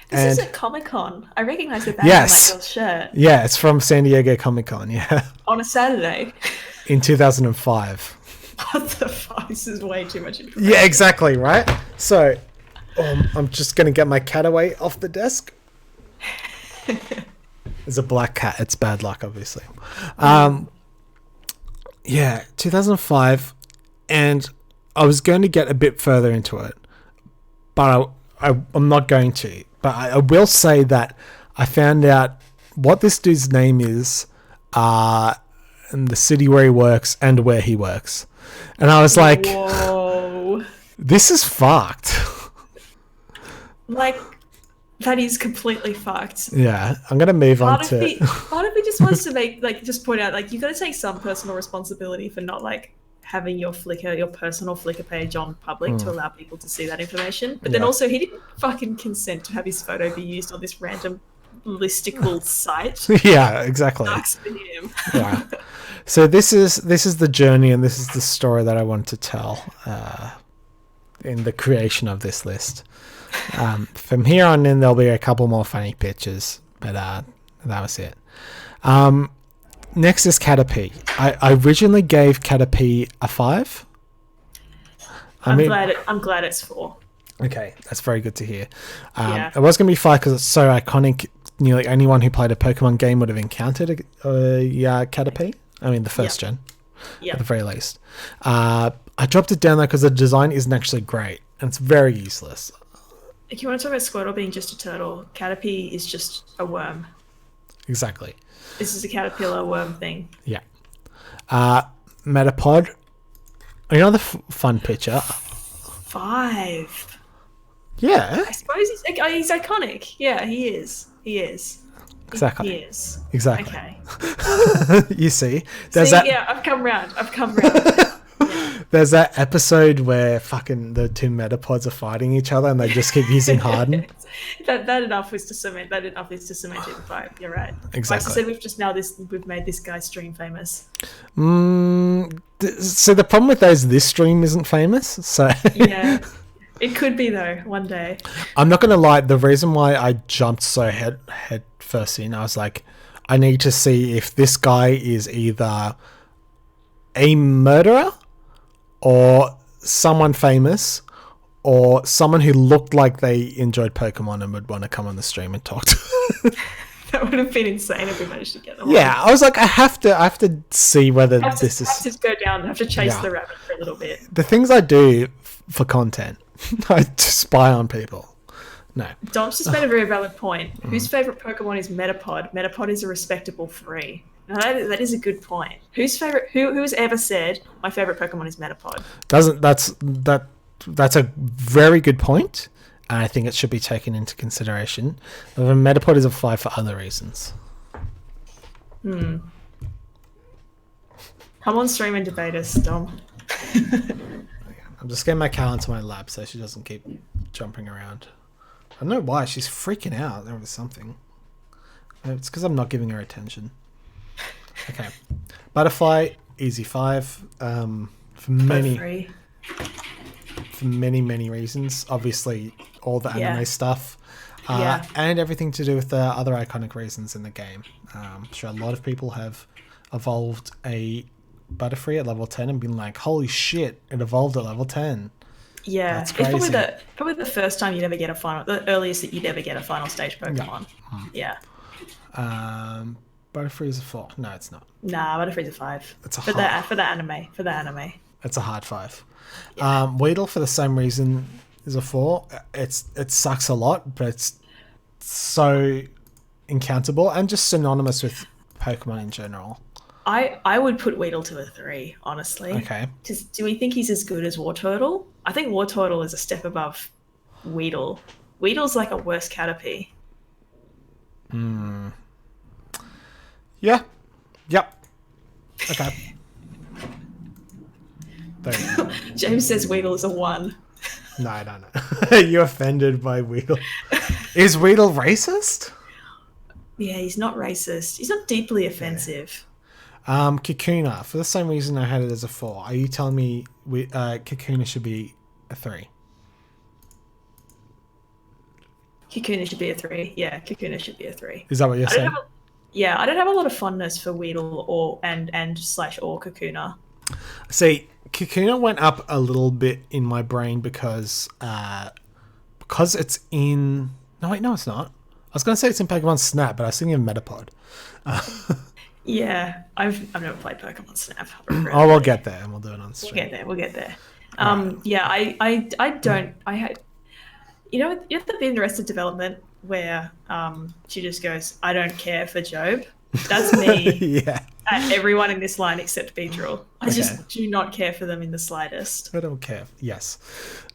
This is at Comic-Con. I recognize the badge on that girl's shirt. Yeah, it's from San Diego Comic-Con, yeah. On a Saturday. In 2005. What the fuck? This is way too much information. Yeah, exactly, right? So, I'm just going to get my cat away off the desk. There's a black cat. It's bad luck, obviously. Yeah, 2005. And I was going to get a bit further into it, but I'm not going to. But I will say that I found out what this dude's name is, and the city where he works and where he works. And I was like, whoa, this is fucked. Like, that is completely fucked. Yeah, I'm going to move on to... Part of me just wants to just point out, you got to take some personal responsibility for not, having your personal Flickr page on public to allow people to see that information. But then also, he didn't fucking consent to have his photo be used on this random listicle site. Yeah, exactly. Sucks for him. Yeah. So this is the journey, and this is the story that I want to tell in the creation of this list. From here on in, there'll be a couple more funny pictures, but that was it. Next is Caterpie. I originally gave Caterpie a 5. I'm glad it's 4. Okay, that's very good to hear. Yeah. It was going to be 5 because it's so iconic. Nearly anyone who played a Pokemon game would have encountered a Caterpie. I mean, the first gen, at the very least. I dropped it down though because the design isn't actually great and it's very useless. If you want to talk about Squirtle being just a turtle, Caterpie is just a worm. Exactly. This is a caterpillar worm thing. Yeah. Metapod. Another fun picture. 5. Yeah. I suppose he's iconic. Yeah, he is. Exactly. He is. Exactly. Okay. You see? Yeah, I've come round. Yeah. There's that episode where fucking the two Metapods are fighting each other and they just keep using Harden. that enough is to cement it the fight. You're right. Exactly. Like I said, we've made this guy stream famous. So the problem with those, this stream isn't famous. So yeah, it could be though one day. I'm not gonna lie. The reason why I jumped so head first in, I was like, I need to see if this guy is either a murderer or someone famous or someone who looked like they enjoyed Pokemon and would want to come on the stream and talk to That would have been insane if we managed to get them. Yeah, I was like, I have to see whether this is. Have to go down. Have to chase the rabbit for a little bit. The things I do for content, I spy on people. No. Dom's just made a very valid point. Whose favorite Pokemon is Metapod? Metapod is a respectable 3. Now that is a good point. Who's ever said my favorite Pokemon is Metapod? That's a very good point. And I think it should be taken into consideration. However, Metapod is a 5 for other reasons. Come on stream and debate us, Dom. I'm just getting my cow into my lap so she doesn't keep jumping around. I don't know why. She's freaking out over something. It's because I'm not giving her attention. Okay. Butterfly, easy 5. For many reasons. Obviously, all the anime stuff. And everything to do with the other iconic reasons in the game. I'm sure a lot of people have evolved a Butterfree at level 10 and been like, holy shit, it evolved at level 10. Yeah, that's crazy. It's probably the first time you'd ever get the earliest that you'd ever get a final stage Pokemon. Yeah. Butterfree is a 4. No, it's not. Nah, Butterfree's a 5. It's a for the anime. It's a hard 5. Yeah. Weedle, for the same reason, is a 4. It sucks a lot, but it's so incountable and just synonymous with Pokemon in general. I would put Weedle to a 3, honestly. Okay. Do we think he's as good as Wartortle? I think Wartortle is a step above Weedle. Weedle's like a worse Caterpie. Yeah. Yep. Okay. James says Weedle is a 1. No, I don't know. You're offended by Weedle. Is Weedle racist? Yeah, he's not racist. He's not deeply offensive. Kakuna, for the same reason I had it as a 4. Are you telling me Kakuna should be a 3? Kakuna should be a 3. Yeah, Kakuna should be a 3. Is that what you're saying? I don't have a lot of fondness for Weedle or Kakuna. See, Kakuna went up a little bit in my brain because it's in... No, wait, no, it's not. I was going to say it's in Pokemon Snap, but I was thinking of Metapod. Yeah, I've never played Pokemon Snap. Oh, we'll get there, and we'll do it on stream. We'll get there. Yeah, I don't... You know, the bit in Arrested Development where she just goes, I don't care for Job? That's me. Yeah. At everyone in this line except Beedrill. I just do not care for them in the slightest. I don't care. Yes.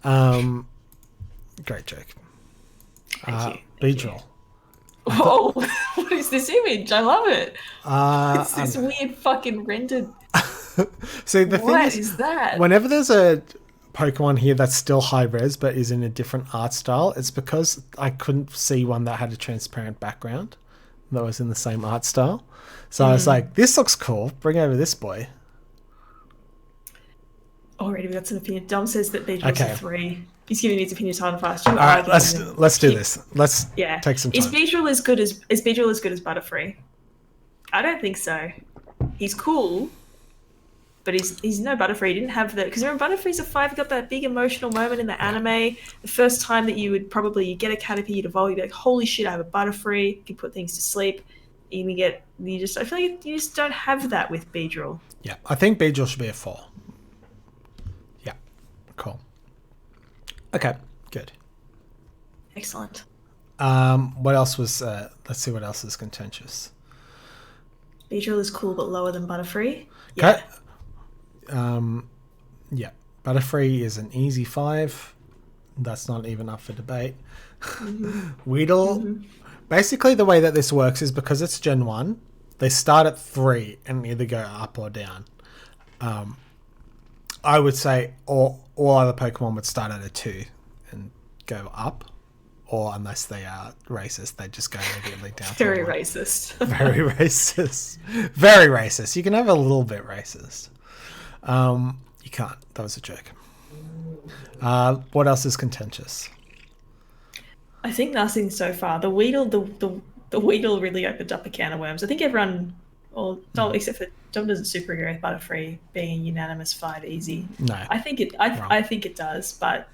Great joke. Thank you. Beedrill. Whoa, what is this image? I love it. It's this weird fucking rendered... See, the thing what is that? Whenever there's a Pokemon here that's still high res but is in a different art style, it's because I couldn't see one that had a transparent background that was in the same art style. So I was like, this looks cool. Bring over this boy. Already we got some opinion. Dom says that Beedrill's a 3. He's giving his opinion hard and fast. All right, let's do this. Let's take some time. Is Beedrill as good as Butterfree? I don't think so. He's cool, but he's no Butterfree. He didn't have the... Because remember, Butterfree's a 5. He got that big emotional moment in the anime. The first time that you get a Caterpie, you'd evolve, you'd be like, holy shit, I have a Butterfree. You can put things to sleep. I feel like you just don't have that with Beedrill. Yeah, I think Beedrill should be a 4. Yeah, cool. Okay, good. Excellent. What else was... let's see what else is contentious. Beedrill is cool but lower than Butterfree. Yeah. Yeah. Butterfree is an easy 5. That's not even up for debate. Weedle... Basically, the way that this works is because it's Gen 1, they start at 3 and either go up or down. I would say all other Pokemon would start at a 2 and go up. Or unless they are racist, they just go immediately down. Very racist. Very racist. Very racist. You can have a little bit racist. You can't. That was a joke. What else is contentious? I think nothing so far. The Weedle, the Weedle really opened up a can of worms. I think everyone, except for Dom, doesn't super agree with Butterfree being a unanimous 5 easy. No, I think it does, but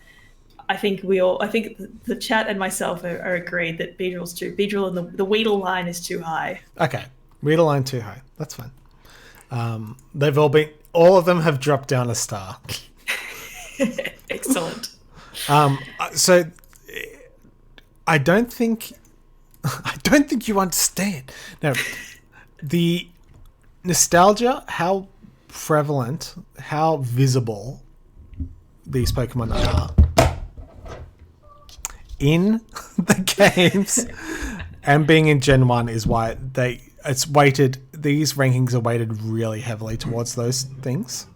I think the chat and myself are agreed that Beedrill's too. Beedrill and the Weedle line is too high. Okay, Weedle line too high. That's fine. They've all of them have dropped down a star. Excellent. So I don't think you understand. Now, the nostalgia, how prevalent, how visible these Pokemon are in the games and being in Gen 1 is why these rankings are weighted really heavily towards those things.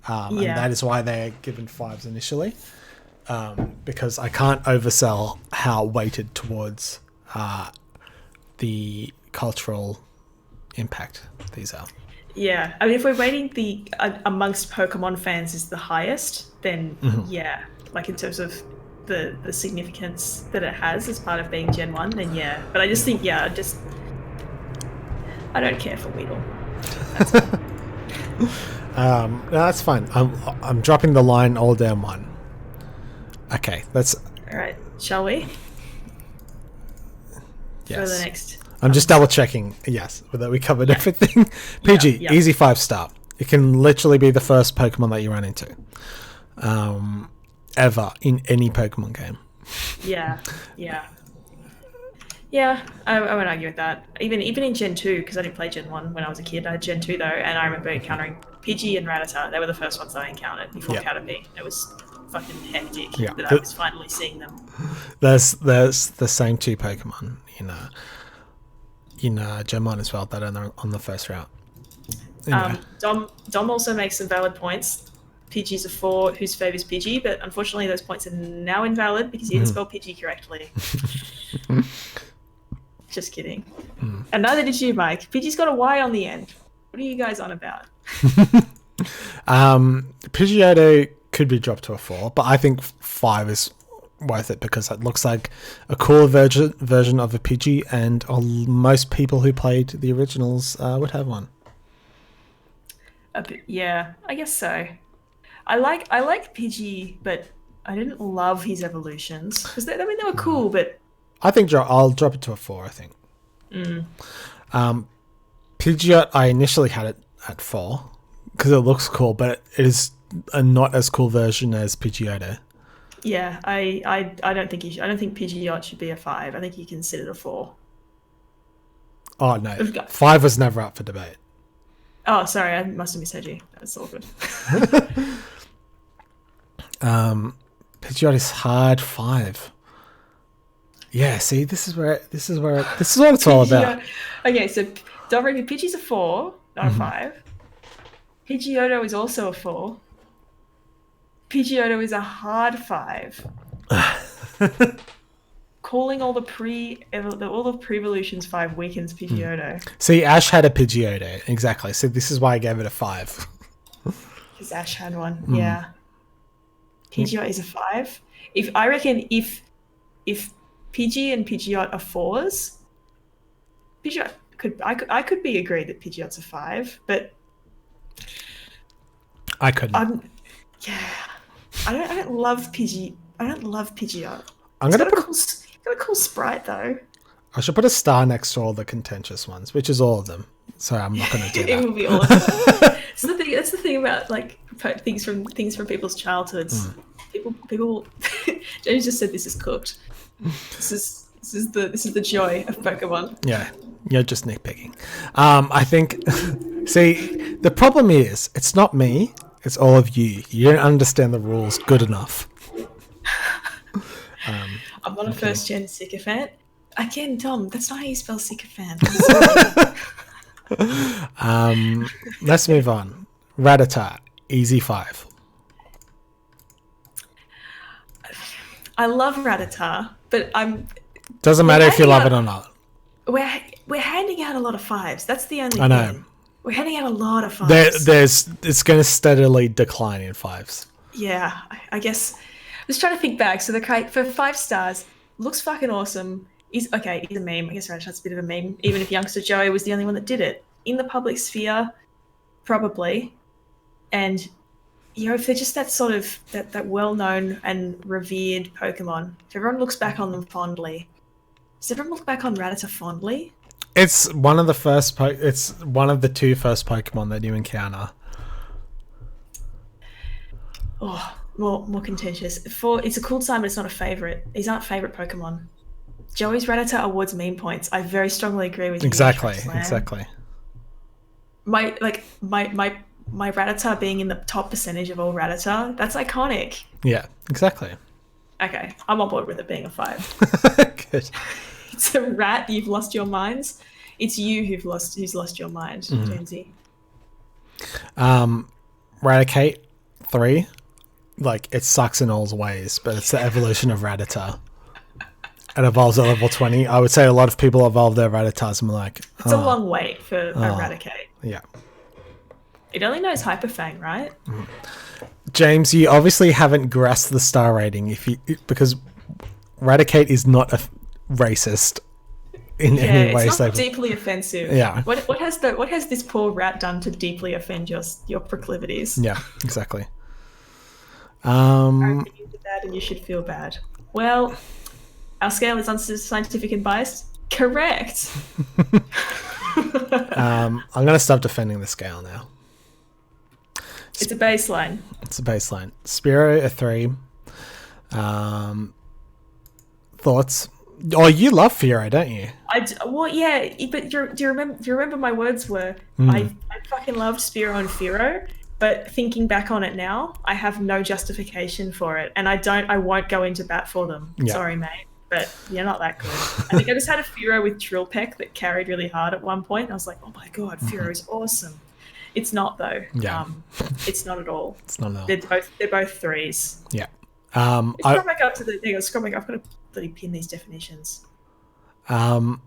And that is why they're given 5s initially. Because I can't oversell how weighted towards the cultural impact these are. Yeah, I mean, if we're rating amongst Pokemon fans is the highest, then yeah, like in terms of the significance that it has as part of being Gen 1, then yeah. But I just think, I don't care for Weedle. No, that's fine. I'm dropping the line all down 1. Okay, that's... All right, shall we? Yes. For the next... I'm just double checking, yes, that we covered everything. PG, easy 5-star. It can literally be the first Pokemon that you run into. Ever in any Pokemon game. Yeah. Yeah, I won't argue with that. Even in Gen 2, because I didn't play Gen 1 when I was a kid. I had Gen 2 though, and I remember encountering Pidgey and Rattata. They were the first ones that I encountered before Caterpie. It was fucking hectic that I was finally seeing them. There's the same 2 Pokemon in Gen 1 as well that are on the first route. Anyway. Dom also makes some valid points. Pidgey's a 4, whose fave is Pidgey, but unfortunately those points are now invalid because he didn't spell Pidgey correctly. Just kidding. And neither did you, Mike. Pidgey's got a Y on the end. What are you guys on about? Pidgeotto could be dropped to a 4, but I think 5 is worth it because it looks like a cooler version of a Pidgey, and most people who played the originals would have one. Yeah, I guess so. I like Pidgey, but I didn't love his evolutions because they were cool, but I think I'll drop it to a 4. I think. Pidgeot, I initially had it at 4 because it looks cool, but it is a not as cool version as Pidgeotto. Yeah, I don't think I don't think Pidgeot should be a 5. I think you can sit at a 4. Oh no, 5 was never up for debate. Oh, sorry, I must have misheard you. That's all good. Pidgeot is hard 5. Yeah, see, this is what it's all about. Okay, so don't worry, Pidgey's a 4, not a 5. Pidgeotto is also a 4. Pidgeotto is a hard 5. Calling all the pre-evolutions 5 weakens Pidgeotto. See, Ash had a Pidgeotto, exactly. So this is why I gave it a 5. Because Ash had one, yeah. Pidgeot is a 5. I reckon if Pidgey and Pidgeot are 4s, Pidgeot I could be agreed that Pidgeot's a 5, but I couldn't. I don't love Pidgey. I don't love Pidgeot. It's got a cool sprite though. I should put a star next to all the contentious ones, which is all of them. So I'm not going to do that. It will be all of them. That's the thing about like things from people's childhoods. People. James just said this is cooked. This is the joy of Pokemon. Yeah, you're just nitpicking. I think. See, the problem is it's not me. It's all of you. You don't understand the rules good enough. I'm not a first-gen sycophant. Again, Tom, that's not how you spell sycophant. Let's move on. Rattata, easy 5. I love Rattata, but doesn't matter if you love it or not. We're handing out a lot of 5s. That's the only thing. I know. Thing. We're handing out a lot of 5s. It's going to steadily decline in 5s. Yeah, I guess. I was trying to think back. So the kite for 5 stars looks fucking awesome. He's a meme. I guess Rattata's a bit of a meme. Even if youngster Joey was the only one that did it in the public sphere, probably. And if they're just that sort of that well-known and revered Pokemon, if everyone looks back on them fondly, does everyone look back on Rattata fondly? It's one of the first. It's one of the two first Pokemon that you encounter. Oh, more contentious. It's a cool design, but it's not a favorite. These aren't favorite Pokemon. Joey's Rattata awards meme points. I very strongly agree with you. Exactly. My Rattata being in the top percentage of all Rattata, that's iconic. Yeah, exactly. Okay, I'm on board with it being a 5. Good. It's a rat. You've lost your minds. It's you who's lost your mind, Jonesy. Raticate 3. Like, it sucks in all ways, but it's the evolution of Rattata. It evolves at level 20. I would say a lot of people evolve their Rattatas and be like... It's a long wait for a Raticate. Yeah. It only knows Hyper Fang, right? James, you obviously haven't grasped the star rating because Raticate is not a racist in any way. It's not deeply offensive. Yeah. What has this poor rat done to deeply offend your proclivities? Yeah, exactly. I think you did that and you should feel bad. Well, our scale is unscientific and biased. Correct. I'm going to stop defending the scale now. It's a baseline. Spiro, a 3. Thoughts? Oh, you love Firo, don't you? Well, yeah, but do you remember my words were, I fucking loved Spiro and Firo, but thinking back on it now, I have no justification for it, and I won't go into bat for them. Yeah. Sorry, mate, but you're not that good. I think I just had a Firo with Drill Peck that carried really hard at one point, and I was like, oh my god, Firo is awesome. It's not though. Yeah. It's not at all. It's not at all. They're both 3s. Yeah. Scroll back up to the thing. Scroll back. I've got to bloody pin these definitions.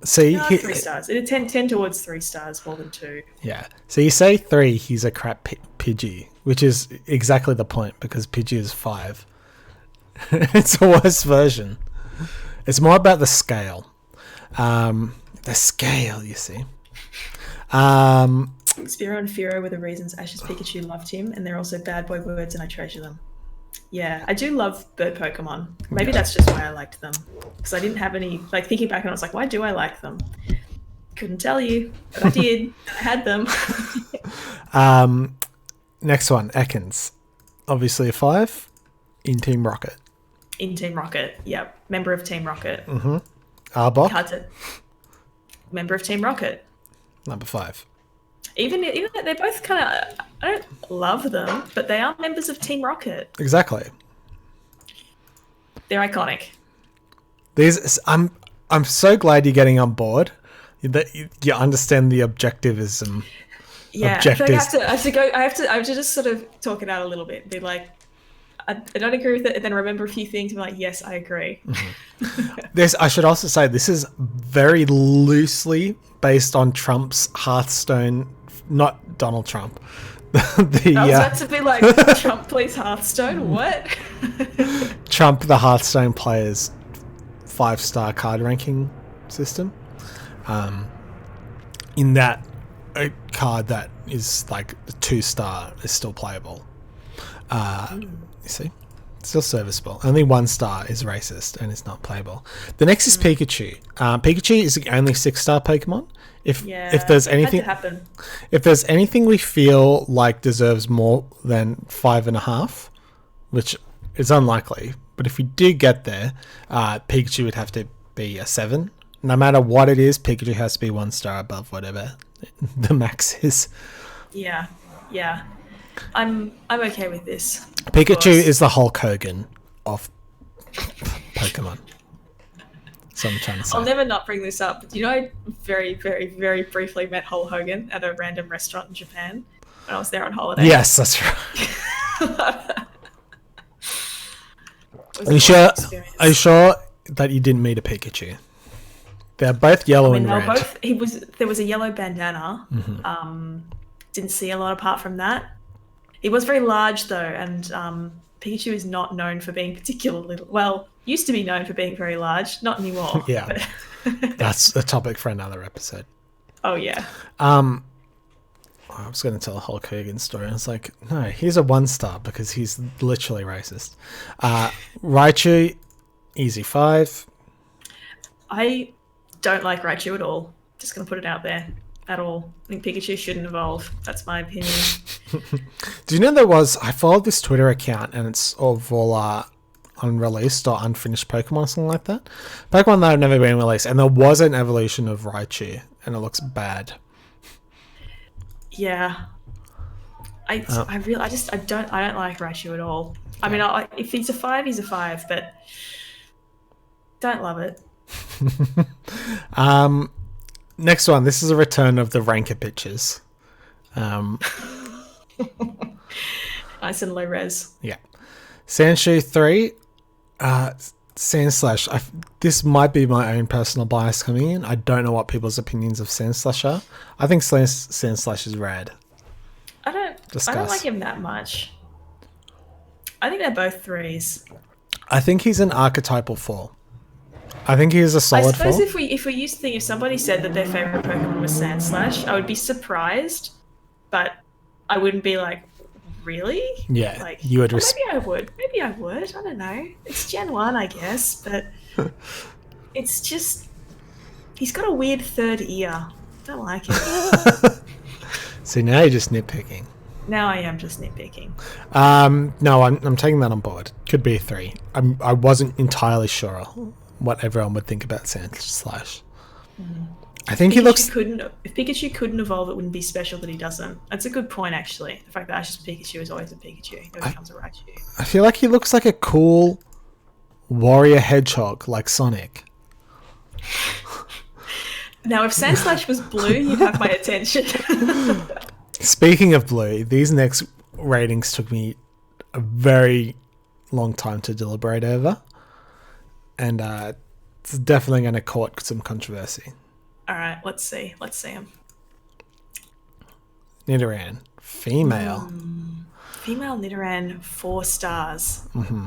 See, 3 stars. It 10 towards 3 stars, more than 2. Yeah. So you say 3, he's a crap Pidgey, which is exactly the point because Pidgey is 5. It's a worse version. It's more about the scale. The scale, you see. Spiro and Firo were the reasons Ash's Pikachu loved him, and they're also bad boy words, and I treasure them. Yeah, I do love bird Pokemon. Maybe that's just why I liked them. Because I didn't have any... Like, thinking back on it, I was like, why do I like them? Couldn't tell you, but I did. I had them. Next one, Ekans. Obviously a 5 in Team Rocket. Yep. Member of Team Rocket. Mm-hmm. Arbok. Member of Team Rocket. Number 5. Even they're both kind of... I don't love them, but they are members of Team Rocket. Exactly. They're iconic. I'm so glad you're getting on board. That you understand the objectivism. Yeah, I have to just sort of talk it out a little bit and be like, I don't agree with it, and then remember a few things and be like, yes, I agree. Mm-hmm. I should also say this is very loosely based on Trump's Hearthstone, not Donald Trump. I was about to be like, Trump plays Hearthstone? What? Trump, the Hearthstone player's 5-star card ranking system. In that, a card that is like a 2-star is still playable. You see? Still serviceable. Only 1 star is racist and it's not playable. The next is Pikachu. Pikachu is the only 6-star Pokemon. If there's anything we feel like deserves more than 5.5, which is unlikely, but if we do get there, Pikachu would have to be a 7. No matter what it is, Pikachu has to be 1 star above whatever the max is. Yeah. I'm okay with this. Pikachu is the Hulk Hogan of Pokemon. So I'm trying to say. I'll never not bring this up. You know, I very, very, very briefly met Hulk Hogan at a random restaurant in Japan when I was there on holiday. Yes, that's right. Are you sure that you didn't meet a Pikachu? They're both yellow and red. There was a yellow bandana. Mm-hmm. Didn't see a lot apart from that. He was very large though, and Pikachu is not known for being particularly... Well, used to be known for being very large. Not anymore. Yeah. That's a topic for another episode. Oh, yeah. I was going to tell a Hulk Hogan story. I was like, no, he's a 1-star because he's literally racist. Raichu, easy 5. I don't like Raichu at all. Just going to put it out there. At all. I think Pikachu shouldn't evolve. That's my opinion. Do you know I followed this Twitter account and it's of all unreleased or unfinished Pokemon or something like that. Pokemon that have never been released. And there was an evolution of Raichu and it looks bad. Yeah. I don't like Raichu at all. I mean, if he's a 5, he's a 5, but don't love it. Next one. This is a return of the Ranker pictures. Nice and low res. Yeah. Sandshoe 3. Sandslash. This might be my own personal bias coming in. I don't know what people's opinions of Sandslash are. I think Sandslash is rad. I don't like him that much. I think they're both 3s. I think he's an archetypal 4. I think he is a solid 4. I suppose if we used to think if somebody said that their favorite Pokemon was Sandslash, I would be surprised, but I wouldn't be like, really? Yeah, like you would. Maybe I would. I don't know. It's Gen 1, I guess, but it's just he's got a weird third ear. Don't like it. So now you're just nitpicking. Now I am just nitpicking. No, I'm taking that on board. Could be a 3. I wasn't entirely sure what everyone would think about Sandslash. I think if Pikachu couldn't evolve, it wouldn't be special that he doesn't. That's a good point, actually. The fact that Ash's Pikachu is always a Pikachu. He never becomes a Raichu. I feel like he looks like a cool warrior hedgehog, like Sonic. Now, if Sandslash was blue, you'd have my attention. Speaking of blue, these next ratings took me a very long time to deliberate over. And it's definitely going to cause some controversy. All right, let's see him. Nidoran, female. Female Nidoran, 4 stars. Mm-hmm.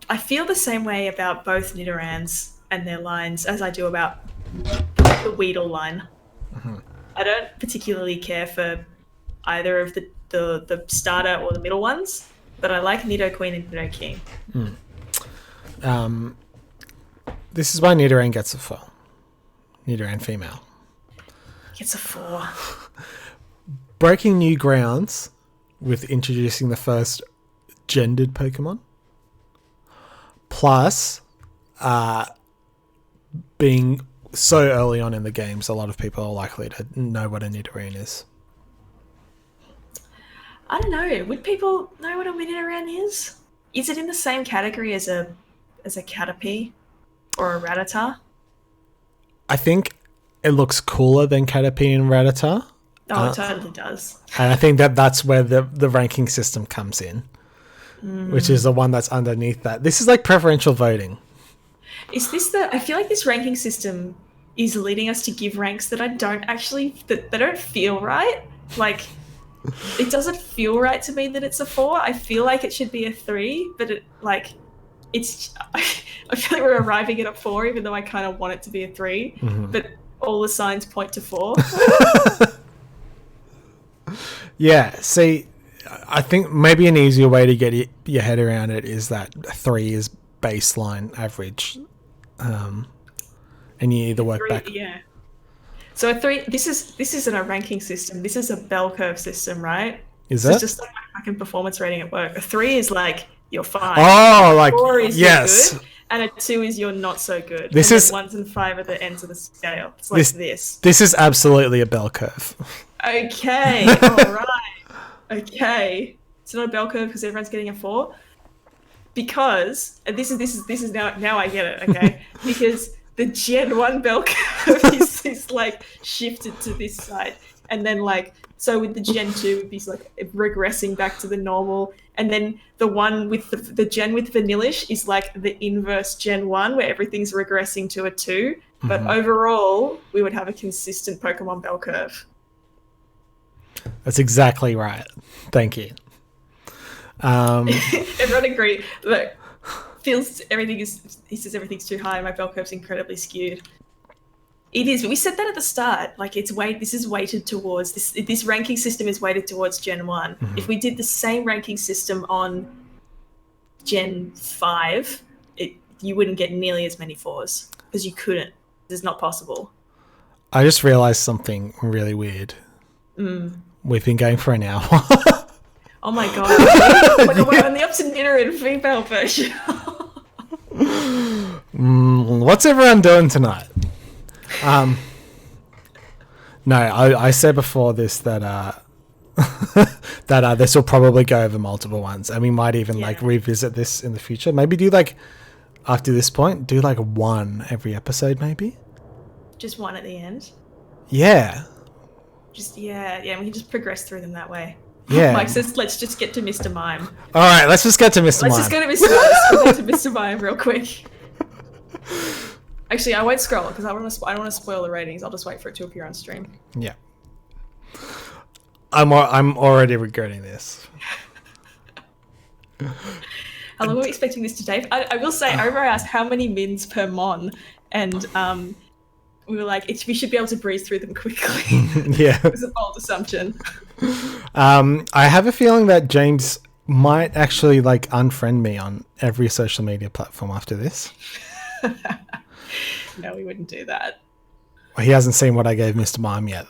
I feel the same way about both Nidorans and their lines as I do about the Weedle line. Mm-hmm. I don't particularly care for either of the starter or the middle ones, but I like Nidoqueen and Nidoking. This is why Nidoran gets a 4. Nidoran female. Gets a 4. Breaking new grounds with introducing the first gendered Pokemon. Plus, being so early on in the games, a lot of people are likely to know what a Nidoran is. I don't know. Would people know what a Nidoran is? Is it in the same category as a Caterpie or a Rattata? I think it looks cooler than Caterpie and Rattata. Oh, it totally does. And I think that's where the ranking system comes in, which is the one that's underneath that. This is like preferential voting. Is this I feel like this ranking system is leading us to give ranks that that they don't feel right. Like, it doesn't feel right to me that it's a 4. I feel like it should be a 3, but I feel like we're arriving at a 4, even though I kind of want it to be a 3. Mm-hmm. But all the signs point to 4. Yeah, see, I think maybe an easier way to get your head around it is that 3 is baseline average, and you either work 3, back. Yeah. So a 3. This isn't a ranking system. This is a bell curve system, right? It's just like my fucking performance rating at work. A 3 is like you're fine. Oh, like 4 is yes. You're good, and a 2 is you're not so good. This is 1s and 5 are the ends of the scale. It's like this. This is absolutely a bell curve. Okay. All right. Okay. It's not a bell curve because everyone's getting a 4. Because, and this is now I get it. Okay. Because the Gen 1 bell curve is like shifted to this side, and then so with the Gen 2 it would be like regressing back to the normal, and then the one with the Gen with Vanillish is like the inverse Gen 1 where everything's regressing to a 2, but overall we would have a consistent Pokemon bell curve. That's exactly right. Thank you. Everyone agreed. Look, he says everything's too high. My bell curve's incredibly skewed. It is. We said that at the start. Like, this is weighted towards this ranking system is weighted towards Gen 1. Mm-hmm. If we did the same ranking system on Gen 5, you wouldn't get nearly as many 4s because you couldn't. It's not possible. I just realized something really weird. We've been going for an hour. Oh my god. Like, we're on the Upton Dinner in female version. What's everyone doing tonight? No, I said before this that that this will probably go over multiple ones, and we might even like revisit this in the future. Maybe do like after this point, do like one every episode, maybe. Just one at the end. Yeah. We can just progress through them that way. Yeah. Mike says, let's just get to Mr. Mime. All right, let's just get to Mr. Mime. Let's just go to Mr. Mime. Let's go to Mr. Mime real quick. Actually, I won't scroll because I don't want to spoil the ratings. I'll just wait for it to appear on stream. Yeah. I'm already regretting this. How long are we expecting this to take? I will say, I remember I asked how many mins per mon, and we were like, we should be able to breeze through them quickly. Yeah. It was a bold assumption. I have a feeling that James might actually like unfriend me on every social media platform after this. No, we wouldn't do that. Well, he hasn't seen what I gave Mr. Mime yet.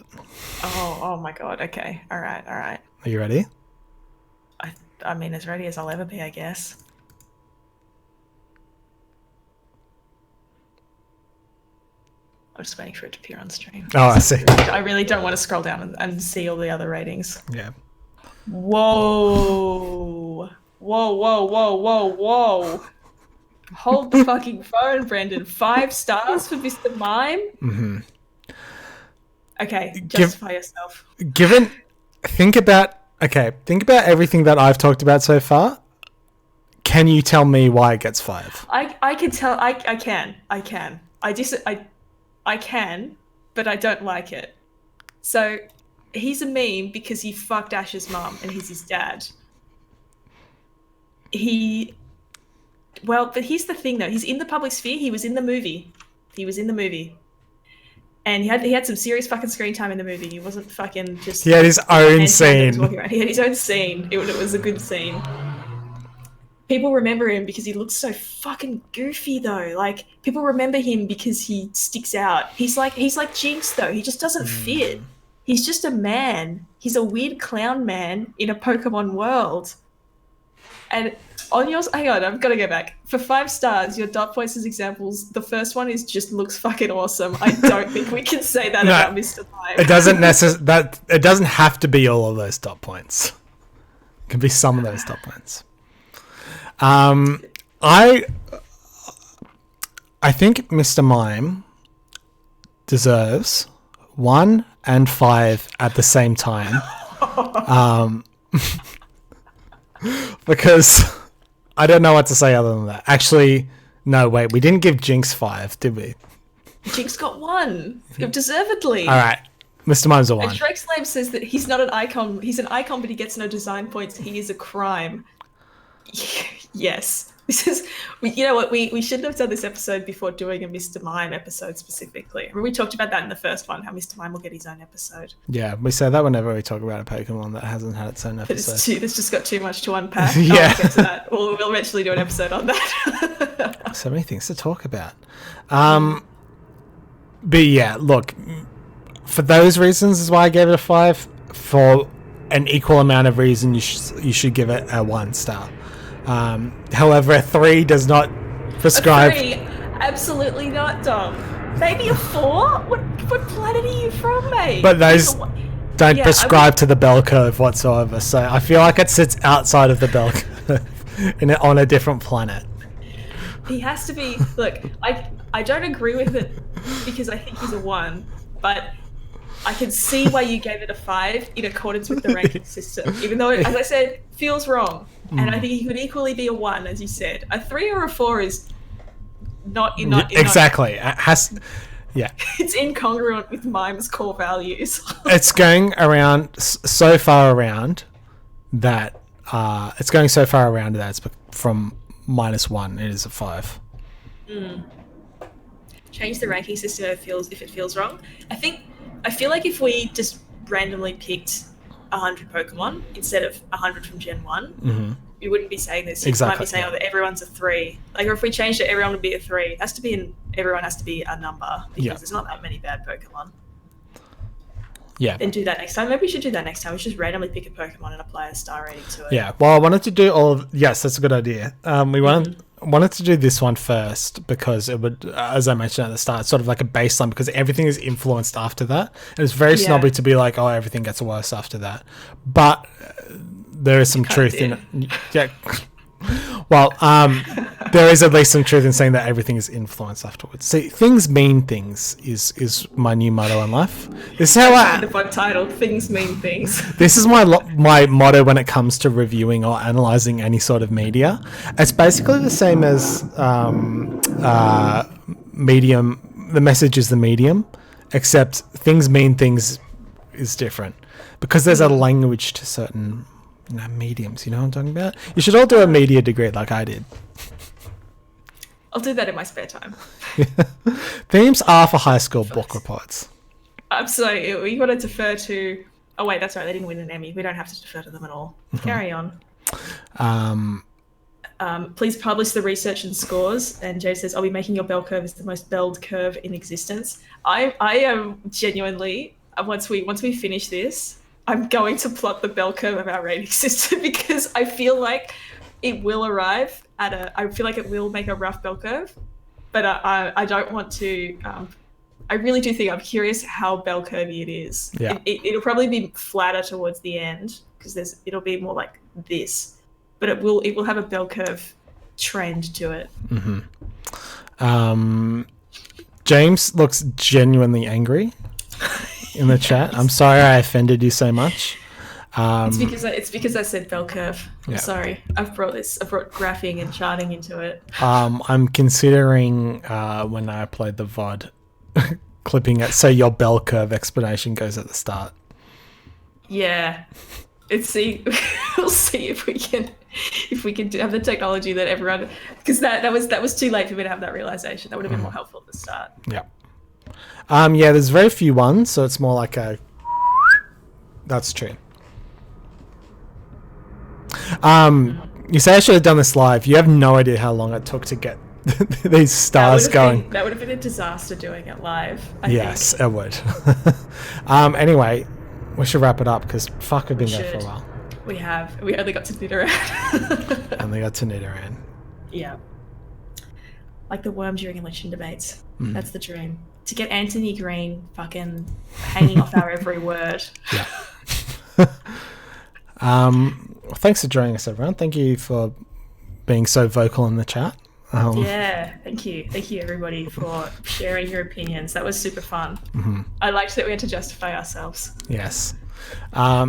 Oh my god. Okay. All right. Are you ready? I mean, as ready as I'll ever be, I guess. I'm just waiting for it to appear on stream. Oh, I see. I really don't want to scroll down and see all the other ratings. Yeah. Whoa. Hold the fucking phone, Brendon. 5 stars for Mr. Mime? Mm-hmm. Okay, justify yourself. Think about everything that I've talked about so far. Can you tell me why it gets 5? I can tell. I can. I can, but I don't like it. So he's a meme because he fucked Ash's mum and he's his dad. But here's the thing though. He's in the public sphere. He was in the movie. And he had some serious fucking screen time in the movie. He wasn't fucking just... He had his own scene. He had his own scene. It was a good scene. People remember him because he looks so fucking goofy though. Like, people remember him because he sticks out. He's like Jinx though. He just doesn't fit. He's just a man. He's a weird clown man in a Pokemon world. And on yours, hang on, I've got to go back. For 5 stars, your dot points as examples, the first one is just looks fucking awesome. I don't think we can say that about Mr. Mime. It doesn't have to be all of those dot points. It can be some of those dot points. I think Mr. Mime deserves 1 and 5 at the same time. Because I don't know what to say other than that. Actually, no, wait, we didn't give Jinx 5, did we? Jinx got 1, deservedly. All right, Mr. Mime's a 1. And Shrek Slave says that he's not an icon. He's an icon, but he gets no design points. He is a crime. Yes. This is, you know what, we shouldn't have done this episode before doing a Mr. Mime episode specifically. Remember we talked about that in the first one, how Mr. Mime will get his own episode. Yeah, we say that whenever we talk about a Pokemon that hasn't had its own episode. It's just got too much to unpack. Yeah. I'll get to that. We'll eventually do an episode on that. So many things to talk about. But yeah, look, for those reasons is why I gave it a 5. For an equal amount of reason, you should give it a 1 star. However, a 3 does not prescribe. A 3? Absolutely not, Dom. Maybe a 4? What planet are you from, mate? But those don't prescribe to the bell curve whatsoever. So I feel like it sits outside of the bell curve on a different planet. He has to be. Look, I don't agree with it because I think he's a 1, but I can see why you gave it a 5 in accordance with the ranking system, even though, as I said, feels wrong. And I think he could equally be a 1, as you said. A 3 or a 4 is not exactly. It has, yeah. It's incongruent with Mime's core values. It's going around so far around that it's from -1. It is a 5. Change the ranking system if it feels wrong. I feel like if we just randomly picked 100 Pokemon instead of 100 from Gen 1, you wouldn't be saying this. You might be saying, that everyone's a 3. Like, or if we changed it, everyone would be a 3. It has to be everyone has to be a number because there's not that many bad Pokemon. Yeah. Then do that next time. Maybe we should do that next time. We should just randomly pick a Pokemon and apply a star rating to it. Yeah. Well, I wanted to do yes, that's a good idea. We wanted to do this one first because it would, as I mentioned at the start, sort of like a baseline because everything is influenced after that. And it's very snobby to be like, oh, everything gets worse after that. But there is some truth in it. Yeah. Well, there is at least some truth in saying that everything is influenced afterwards. See, things mean things is my new motto in life. This is how the book titled "Things Mean Things." This is my motto when it comes to reviewing or analyzing any sort of media. It's basically the same as medium. The message is the medium, except things mean things is different because there's a language to certain mediums. You know what I'm talking about? You should all do a media degree like I did. I'll do that in my spare time. Themes are for high school book reports. So we got to defer to... Oh, wait, that's right. They didn't win an Emmy. We don't have to defer to them at all. Carry on. Please publish the research and scores. And Jay says, I'll be making your bell curve is the most belled curve in existence. I am genuinely... Once we finish this, I'm going to plot the bell curve of our rating system because I feel like it will arrive I feel like it will make a rough bell curve, but I don't want to, I really do think I'm curious how bell curvy it is. Yeah. It'll probably be flatter towards the end because it'll be more like this, but it will have a bell curve trend to it. James looks genuinely angry in the chat. I'm sorry I offended you so much. It's because I said bell curve. I'm sorry. I've brought graphing and charting into it. I'm considering when I upload the VOD, clipping it so your bell curve explanation goes at the start. Yeah, we'll see if we can have the technology that everyone, because that was too late for me to have that realization. That would have been more helpful at the start. Yeah. There's very few ones, so it's more like a. That's true. You say I should have done this live. You have no idea how long it took to get these stars going. That would have been a disaster doing it live. Yes, it would. Anyway, we should wrap it up because we've been there for a while. We have. We only got to Nidoran. Yeah. Like the worm during election debates. That's the dream. To get Anthony Green fucking hanging off our every word. Yeah. Thanks for joining us, everyone. Thank you for being so vocal in the chat. Thank you everybody for sharing your opinions. That was super fun. I liked that we had to justify ourselves. Yes.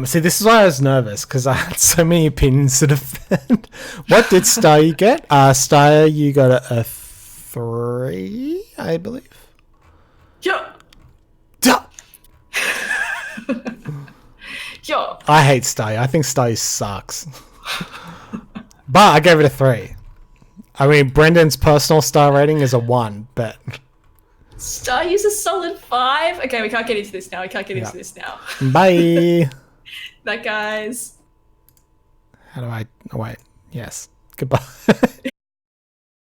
See, this is why I was nervous because I had so many opinions to defend. What did Staryu get? Staryu got a 3, I believe. Yeah. Yo. I hate Staryu. I think Staryu sucks. But I gave it a 3. I mean, Brendon's personal star rating is a 1, but... Staryu's a solid 5. Okay, we can't get into this now. Bye. Bye, guys. How do I... Oh, wait. Yes. Goodbye.